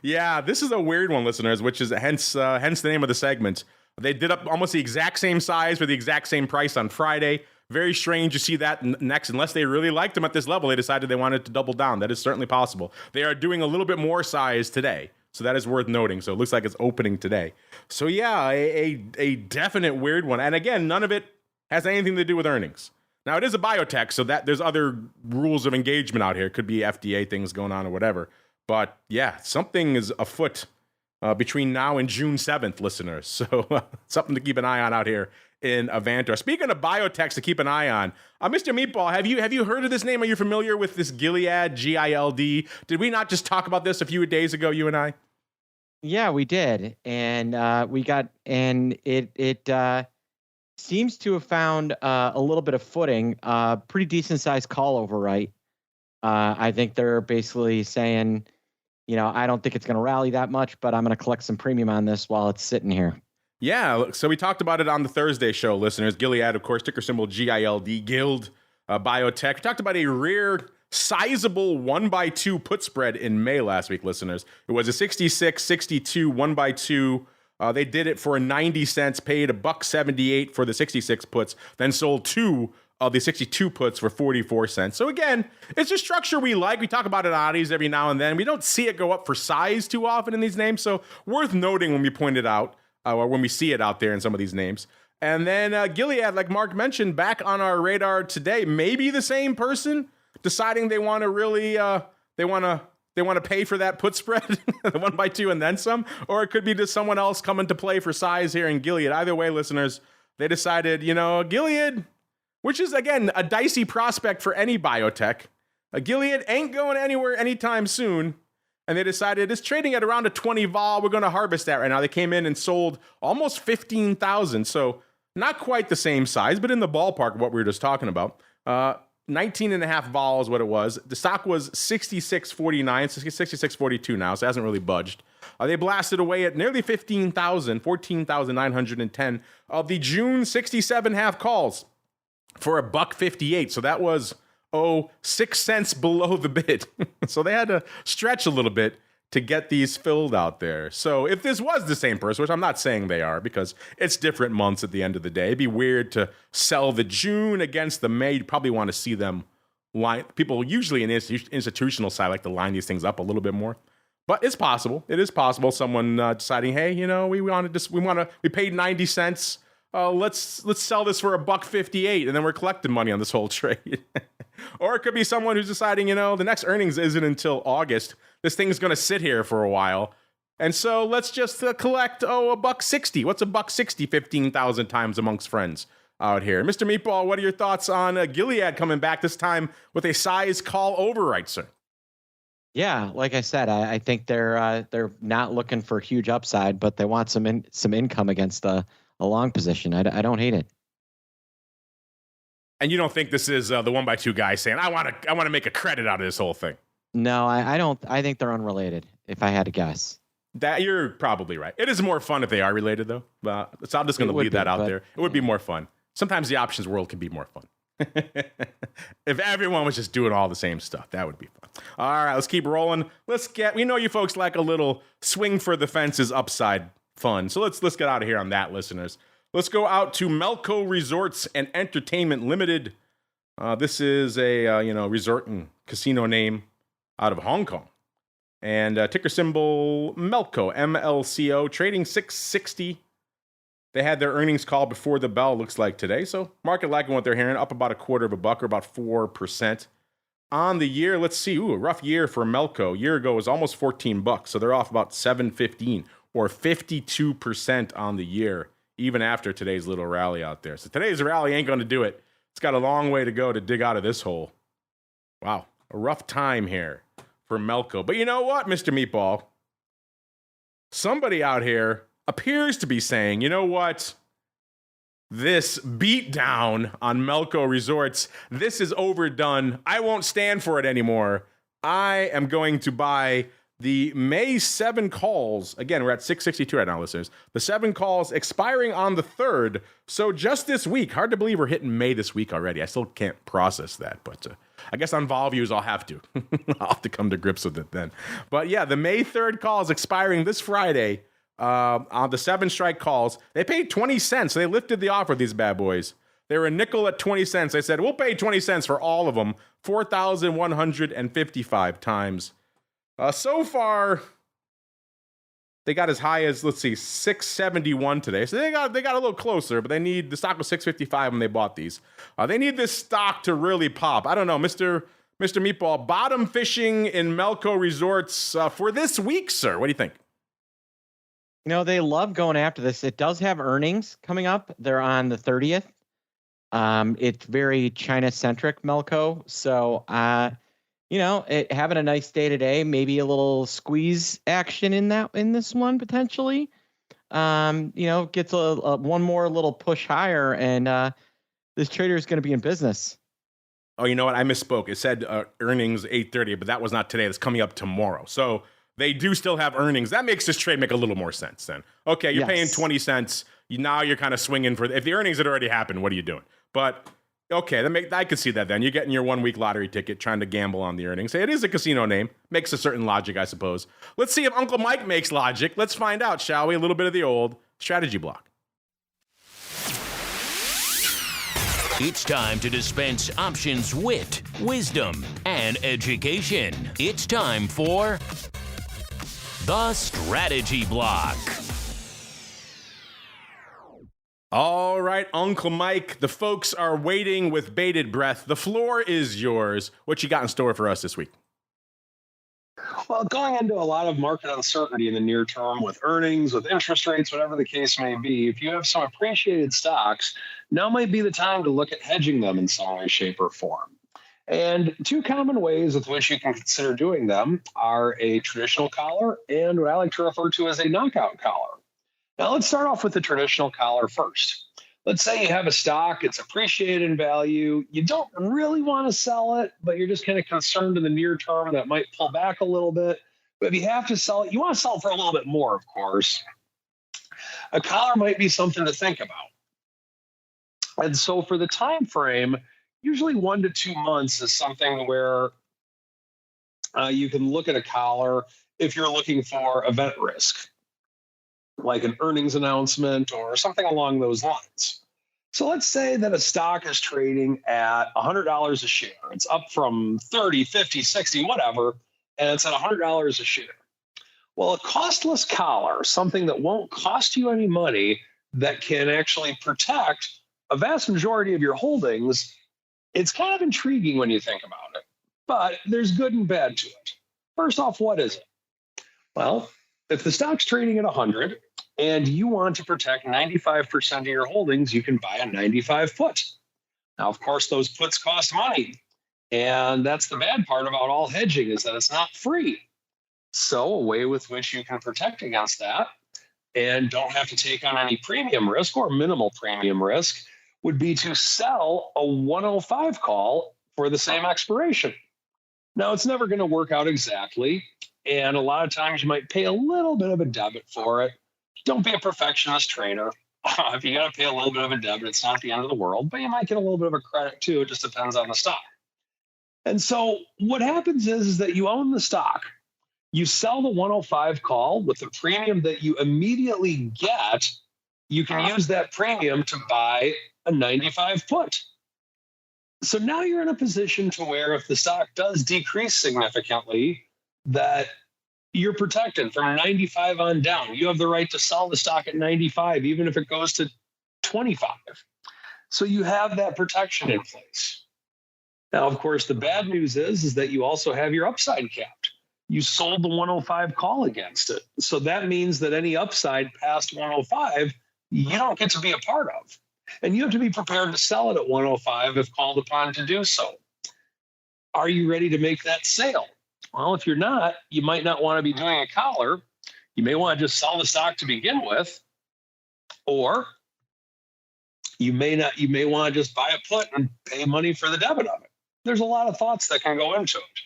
yeah, this is a weird one, listeners, which is hence the name of the segment. They did up almost the exact same size for the exact same price on Friday. Very strange to see that next, unless they really liked them at this level, they decided they wanted to double down. That is certainly possible. They are doing a little bit more size today, so that is worth noting. So it looks like it's opening today. So yeah, a definite weird one. And again, none of it has anything to do with earnings. Now, it is a biotech, so that there's other rules of engagement out here. It could be FDA things going on or whatever. But yeah, something is afoot between now and June 7th, listeners. So something to keep an eye on out here in Avantor. Speaking of biotechs to keep an eye on, Mr. Meatball, have you heard of this name? Are you familiar with this Gilead, GILD? Did we not just talk about this a few days ago, you and I? Yeah, we did. And it seems to have found a little bit of footing, pretty decent sized call overwrite. I think they're basically saying, I don't think it's going to rally that much, but I'm going to collect some premium on this while it's sitting here. Yeah, so we talked about it on the Thursday show, listeners. Gilead, of course, ticker symbol GILD, GILD Biotech. We talked about a rare, sizable 1x2 put spread in May last week, listeners. It was a 66-62 1x2. They did it for 90 cents, paid $1.78 for the 66 puts, then sold 2 of the 62 puts for 44 cents. So again, it's a structure we like. We talk about it on oddies every now and then. We don't see it go up for size too often in these names, so worth noting when we point it out, or when we see it out there in some of these names. And then Gilead, like Mark mentioned, back on our radar today. Maybe the same person deciding they want to really, they want to pay for that put spread, the 1x2 and then some, or it could be just someone else coming to play for size here in Gilead. Either way, listeners, they decided, Gilead, which is, again, a dicey prospect for any biotech. Gilead ain't going anywhere anytime soon. And they decided it's trading at around a 20 vol. We're going to harvest that right now. They came in and sold almost 15,000. So not quite the same size, but in the ballpark of what we were just talking about. 19 and a half vol is what it was. The stock was 66.49, 66.42 now, so it hasn't really budged. They blasted away at nearly 15,000, 14,910 of the June 67 half calls for $1.58. So that was 6 cents below the bid. So they had to stretch a little bit to get these filled out there. So if this was the same person, which I'm not saying they are because it's different months at the end of the day, it'd be weird to sell the June against the May. You'd probably want to see them line. People usually in the institutional side like to line these things up a little bit more. But it's possible. It is possible someone deciding, hey, we paid 90 cents. Let's sell this for $1.58, and then we're collecting money on this whole trade. Or it could be someone who's deciding, the next earnings isn't until August. This thing's going to sit here for a while. And so let's just collect, $1.60. What's $1.60 15,000 times amongst friends out here? Mr. Meatball, what are your thoughts on Gilead coming back this time with a size call overwrite, sir? Yeah, like I said, I think they're not looking for huge upside, but they want some income against a long position. I don't hate it. And you don't think this is the 1x2 guy saying, I want to make a credit out of this whole thing? No, I don't. I think they're unrelated, if I had to guess. That you're probably right. It is more fun if they are related, though. So I'm just going to leave that out there. It would be more fun. Sometimes the options world can be more fun. If everyone was just doing all the same stuff, that would be fun. All right, let's keep rolling. We know you folks like a little swing for the fences upside fun. So let's get out of here on that, listeners. Let's go out to MLCO Resorts and Entertainment Limited. This is a resort and casino name out of Hong Kong. And ticker symbol MLCO, MLCO, trading 660. They had their earnings call before the bell, looks like today. So market liking what they're hearing, up about $0.25, or about 4%. On the year, let's see, a rough year for MLCO. A year ago was almost $14, so they're off about $7.15, or 52% on the year, even after today's little rally out there. So today's rally ain't going to do it. It's got a long way to go to dig out of this hole. Wow, a rough time here for MLCO. But you know what, Mr. Meatball? Somebody out here appears to be saying, you know what? This beatdown on MLCO Resorts, this is overdone. I won't stand for it anymore. I am going to buy the May 7 calls. Again, we're at 662 right now, listeners. The 7 calls expiring on the 3rd. So just this week. Hard to believe we're hitting May this week already. I still can't process that, but I guess on vol views I'll have to. I'll have to come to grips with it then. But yeah, the May 3rd call is expiring this Friday. On the 7 strike calls, they paid 20 cents. They lifted the offer, these bad boys. They were a nickel at 20 cents. They said, we'll pay 20 cents for all of them. 4,155 times. So far, they got as high as, let's see, 671 today. So they got a little closer, but the stock was 655 when they bought these. They need this stock to really pop. I don't know, Mr. Meatball, bottom fishing in MLCO Resorts for this week, sir. What do you think? You know, they love going after this. It does have earnings coming up. They're on the 30th. It's very China-centric, MLCO. So, having a nice day today, maybe a little squeeze action in this one potentially. Gets a one more little push higher, and this trader is going to be in business. Oh, you know what? I misspoke. It said earnings 8:30, but that was not today. That's coming up tomorrow. So they do still have earnings. That makes this trade make a little more sense then. Okay, you're paying 20 cents. Now you're kind of swinging for, if the earnings had already happened, what are you doing? But okay, I could see that then. You're getting your 1 week lottery ticket, trying to gamble on the earnings. It is a casino name. Makes a certain logic, I suppose. Let's see if Uncle Mike makes logic. Let's find out, shall we? A little bit of the old strategy block. It's time to dispense options, wit, wisdom, and education. It's time for the Strategy Block. All right, Uncle Mike, the folks are waiting with bated breath. The floor is yours. What you got in store for us this week? Well, going into a lot of market uncertainty in the near term with earnings, with interest rates, whatever the case may be, if you have some appreciated stocks, now might be the time to look at hedging them in some way, shape, or form. And 2 common ways with which you can consider doing them are a traditional collar and what I like to refer to as a knockout collar. Now, let's start off with the traditional collar first. Let's say you have a stock, it's appreciated in value. You don't really want to sell it, but you're just kind of concerned in the near term that might pull back a little bit. But if you have to sell it, you want to sell it for a little bit more, of course. A collar might be something to think about. And so for the time frame, usually 1 to 2 months is something where you can look at a collar if you're looking for event risk, like an earnings announcement or something along those lines. So let's say that a stock is trading at $100 a share. It's up from 30, 50, 60, whatever, and it's at $100 a share. Well, a costless collar, something that won't cost you any money, that can actually protect a vast majority of your holdings, it's kind of intriguing when you think about it. But there's good and bad to it. First off, what is it? Well, if the stock's trading at 100 and you want to protect 95% of your holdings, you can buy a 95 put. Now, of course, those puts cost money. And that's the bad part about all hedging, is that it's not free. So a way with which you can protect against that and don't have to take on any premium risk or minimal premium risk would be to sell a 105 call for the same expiration. Now, it's never going to work out exactly, and a lot of times you might pay a little bit of a debit for it. Don't be a perfectionist trader. If you got to pay a little bit of a debit, it's not the end of the world, but you might get a little bit of a credit too. It just depends on the stock. And so what happens is that you own the stock. You sell the 105 call with the premium that you immediately get. You can use that premium to buy a 95 put. So now you're in a position to where if the stock does decrease significantly, that you're protected from 95 on down. You have the right to sell the stock at 95, even if it goes to 25. So you have that protection in place. Now, of course, the bad news is that you also have your upside capped. You sold the 105 call against it. So that means that any upside past 105, you don't get to be a part of. And you have to be prepared to sell it at 105 if called upon to do so. Are you ready to make that sale? Well, if you're not, you might not want to be doing a collar. You may want to just sell the stock to begin with, or you may want to just buy a put and pay money for the debit of it. There's a lot of thoughts that can go into it.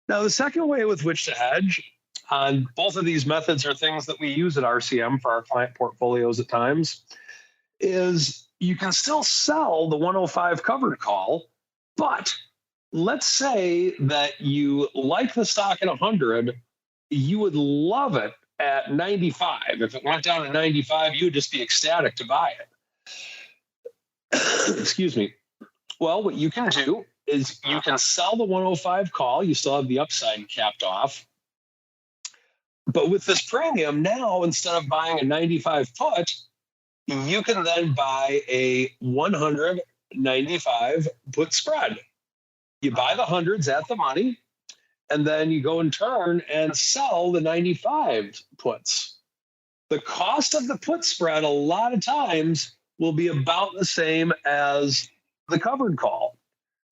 Now, the second way with which to hedge, on both of these methods are things that we use at RCM for our client portfolios at times, is you can still sell the 105 covered call, but let's say that you like the stock at 100, you would love it at 95. If it went down to 95, you would just be ecstatic to buy it. Excuse me. Well, what you can do is you can sell the 105 call. You still have the upside capped off. But with this premium now, instead of buying a 95 put, you can then buy a 195 put spread. You buy the hundreds at the money, and then you go in turn and sell the 95 puts. The cost of the put spread a lot of times will be about the same as the covered call.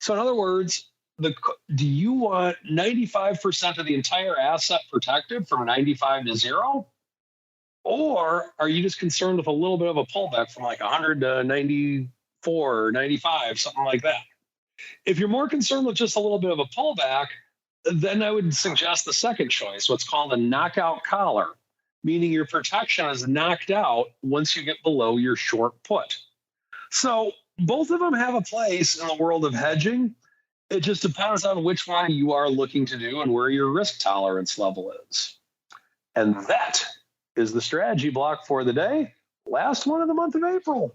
So in other words, do you want 95% of the entire asset protected from 95 to 0? Or are you just concerned with a little bit of a pullback from like 100 to 94 or 95, something like that? If you're more concerned with just a little bit of a pullback, then I would suggest the second choice, what's called a knockout collar, meaning your protection is knocked out once you get below your short put. So both of them have a place in the world of hedging. It just depends on which one you are looking to do and where your risk tolerance level is. And that is the strategy block for the day. Last one of the month of April.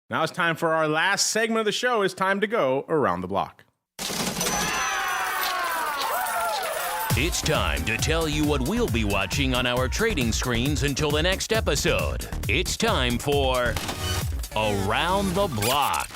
Now it's time for our last segment of the show. It's time to go around the block. It's time to tell you what we'll be watching on our trading screens until the next episode. It's time for Around the Block.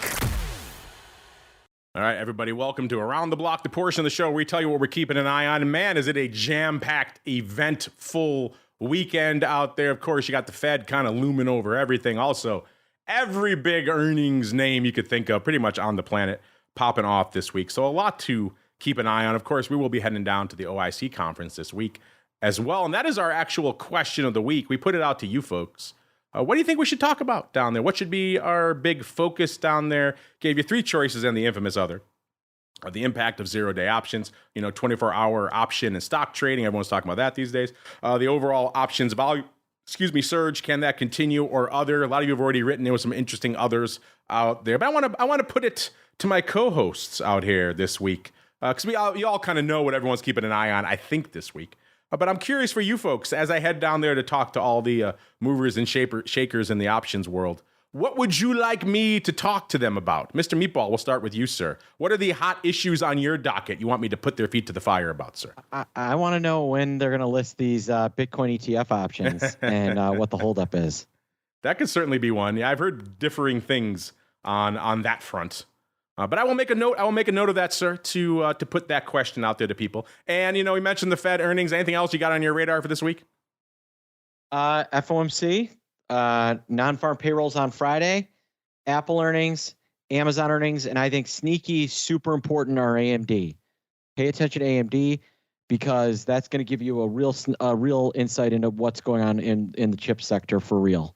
All right, everybody, welcome to Around the Block, the portion of the show where we tell you what we're keeping an eye on. And man, is it a jam-packed, event-full weekend out there. Of course, you got the Fed kind of looming over everything. Also, every big earnings name you could think of pretty much on the planet popping off this week. So a lot to keep an eye on. Of course, we will be heading down to the OIC conference this week as well. And that is our actual question of the week. We put it out to you folks. What do you think we should talk about down there? What should be our big focus down there? Gave you three choices and the infamous other. The impact of zero-day options, 24-hour option and stock trading. Everyone's talking about that these days. The overall options value, surge. Can that continue or other? A lot of you have already written. There was some interesting others out there. But I want to put it to my co-hosts out here this week. Because you all kind of know what everyone's keeping an eye on, I think, this week. But I'm curious for you folks, as I head down there to talk to all the movers and shakers in the options world, what would you like me to talk to them about? Mr. Meatball, we'll start with you, sir. What are the hot issues on your docket you want me to put their feet to the fire about, sir? I want to know when they're going to list these Bitcoin ETF options and what the holdup is. That could certainly be one. Yeah, I've heard differing things on that front. But I will make a note. I will make a note of that, sir, to put that question out there to people. And we mentioned the Fed earnings. Anything else you got on your radar for this week? FOMC, non-farm payrolls on Friday, Apple earnings, Amazon earnings, and I think sneaky, super important are AMD. Pay attention to AMD because that's going to give you a real insight into what's going on in the chip sector for real.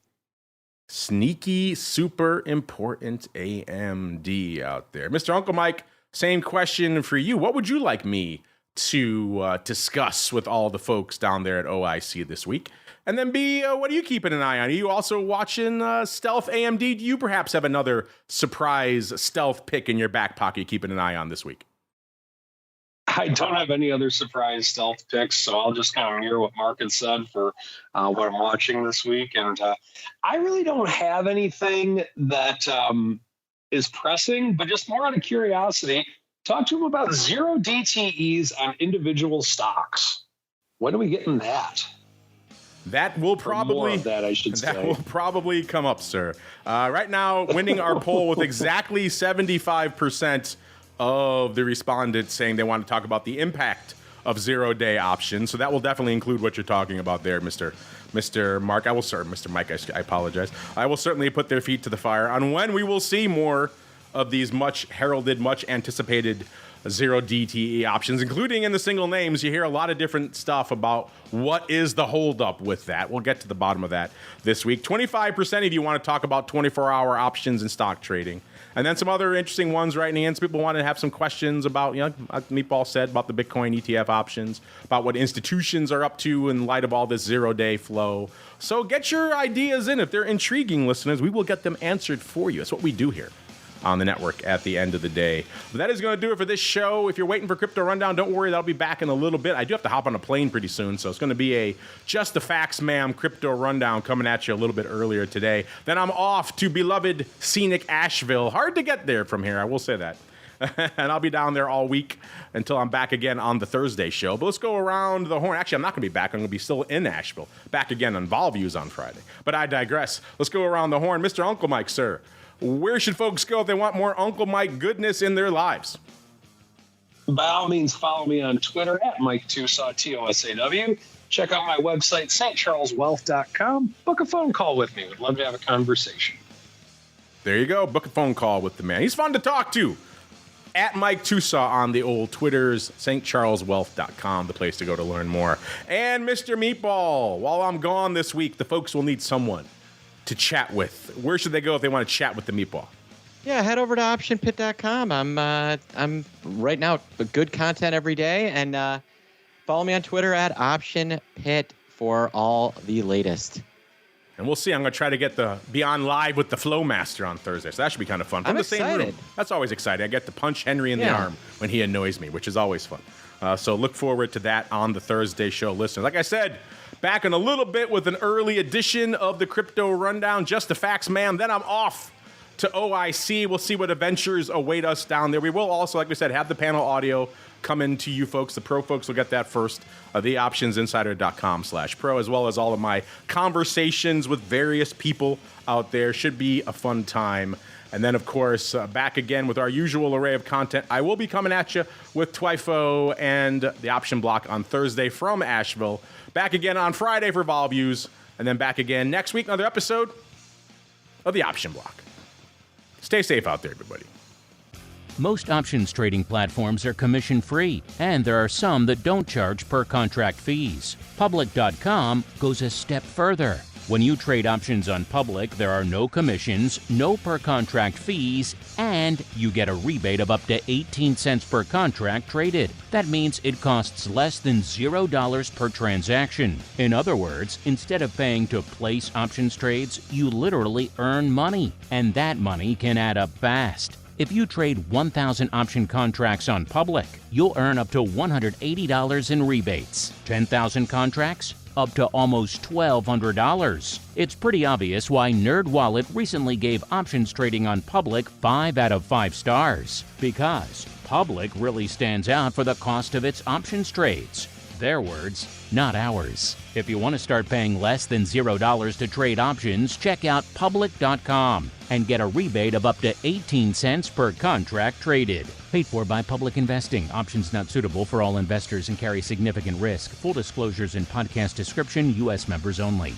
Sneaky, super important AMD out there. Mr. Uncle Mike, same question for you. What would you like me to discuss with all the folks down there at OIC this week? And then B, what are you keeping an eye on? Are you also watching Stealth AMD? Do you perhaps have another surprise stealth pick in your back pocket you're keeping an eye on this week? I don't have any other surprise stealth picks, so I'll just kind of mirror what Mark had said for what I'm watching this week. And I really don't have anything that is pressing, but just more out of curiosity, talk to him about zero DTEs on individual stocks. When are we getting that? That will probably will probably come up, sir. Right now, winning our poll with exactly 75% of the respondents saying they want to talk about the impact of zero-day options. So that will definitely include what you're talking about there, Mr. Mark. Mr. Mike, I apologize. I will certainly put their feet to the fire on when we will see more of these much heralded, much anticipated zero DTE options, including in the single names. You hear a lot of different stuff about what is the holdup with that. We'll get to the bottom of that this week. 25% of you want to talk about 24-hour options and stock trading. And then some other interesting ones right in the end. Some people want to have some questions about, like Meatball said, about the Bitcoin ETF options, about what institutions are up to in light of all this zero-day flow. So get your ideas in. If they're intriguing, listeners, we will get them answered for you. That's what we do here on the network at the end of the day. But that is going to do it for this show. If you're waiting for Crypto Rundown, don't worry, that'll be back in a little bit. I do have to hop on a plane pretty soon, so it's going to be a Just the Facts, Ma'am Crypto Rundown coming at you a little bit earlier today. Then I'm off to beloved scenic Asheville. Hard to get there from here, I will say that. And I'll be down there all week until I'm back again on the Thursday show. But let's go around the horn. Actually, I'm not going to be back. I'm going to be still in Asheville. Back again on Vol Views on Friday. But I digress. Let's go around the horn. Mr. Uncle Mike, sir. Where should folks go if they want more Uncle Mike goodness in their lives? By all means, follow me on Twitter at Mike TOSAW, TOSAW. Check out my website, stcharleswealth.com. Book a phone call with me. Would love to have a conversation. There you go. Book a phone call with the man. He's fun to talk to. At Mike TOSAW on the old Twitters, stcharleswealth.com, the place to go to learn more. And Mr. Meatball, while I'm gone this week, the folks will need someone to chat with. Where should they go if they want to chat with the Meatball? Yeah, head over to optionpit.com. I'm right now good content every day, and follow me on Twitter at optionpit for all the latest. And we'll see. I'm going to try to be on live with the Flowmaster on Thursday, so that should be kind of fun. From the same room. That's always exciting. I get to punch Henry in the arm when he annoys me, which is always fun. So look forward to that on the Thursday show, listeners. Like I said, back in a little bit with an early edition of the Crypto Rundown, Just the Facts, ma'am. Then I'm off to OIC. We'll see what adventures await us down there. We will also, like we said, have the panel audio come in to you folks. The pro folks will get that first. TheOptionsInsider.com/pro, as well as all of my conversations with various people out there. Should be a fun time. And then, of course, back again with our usual array of content. I will be coming at you with Twifo and the Option Block on Thursday from Asheville. Back again on Friday for Vol Views. And then back again next week, another episode of the Option Block. Stay safe out there, everybody. Most options trading platforms are commission-free, and there are some that don't charge per-contract fees. Public.com goes a step further. When you trade options on Public, there are no commissions, no per-contract fees, and you get a rebate of up to 18 cents per contract traded. That means it costs less than $0 per transaction. In other words, instead of paying to place options trades, you literally earn money, and that money can add up fast. If you trade 1,000 option contracts on Public, you'll earn up to $180 in rebates. 10,000 contracts? Up to almost $1,200. It's pretty obvious why NerdWallet recently gave options trading on Public 5 out of 5 stars. Because Public really stands out for the cost of its options trades. Their words, not ours. If you want to start paying less than $0 to trade options, check out Public.com and get a rebate of up to 18 cents per contract traded. Paid for by Public Investing. Options not suitable for all investors and carry significant risk. Full disclosures in podcast description. U.S. members only.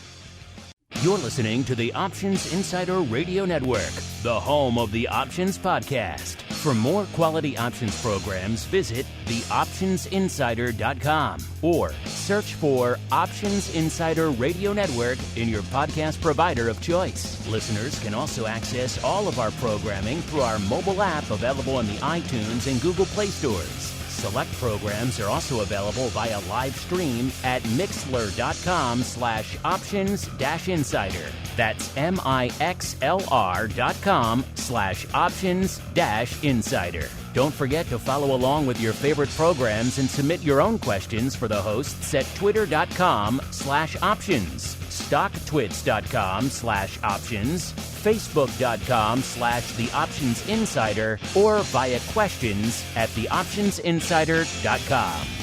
You're listening to the Options Insider Radio Network, the home of the Options Podcast. For more quality options programs, visit theoptionsinsider.com or search for Options Insider Radio Network in your podcast provider of choice. Listeners can also access all of our programming through our mobile app available in the iTunes and Google Play stores. Select programs are also available via live stream at mixlr.com/options-insider. That's mixlr.com/options-insider. Don't forget to follow along with your favorite programs and submit your own questions for the hosts at twitter.com/options, stocktwits.com/options, facebook.com/theoptionsinsider, or via questions@theoptionsinsider.com.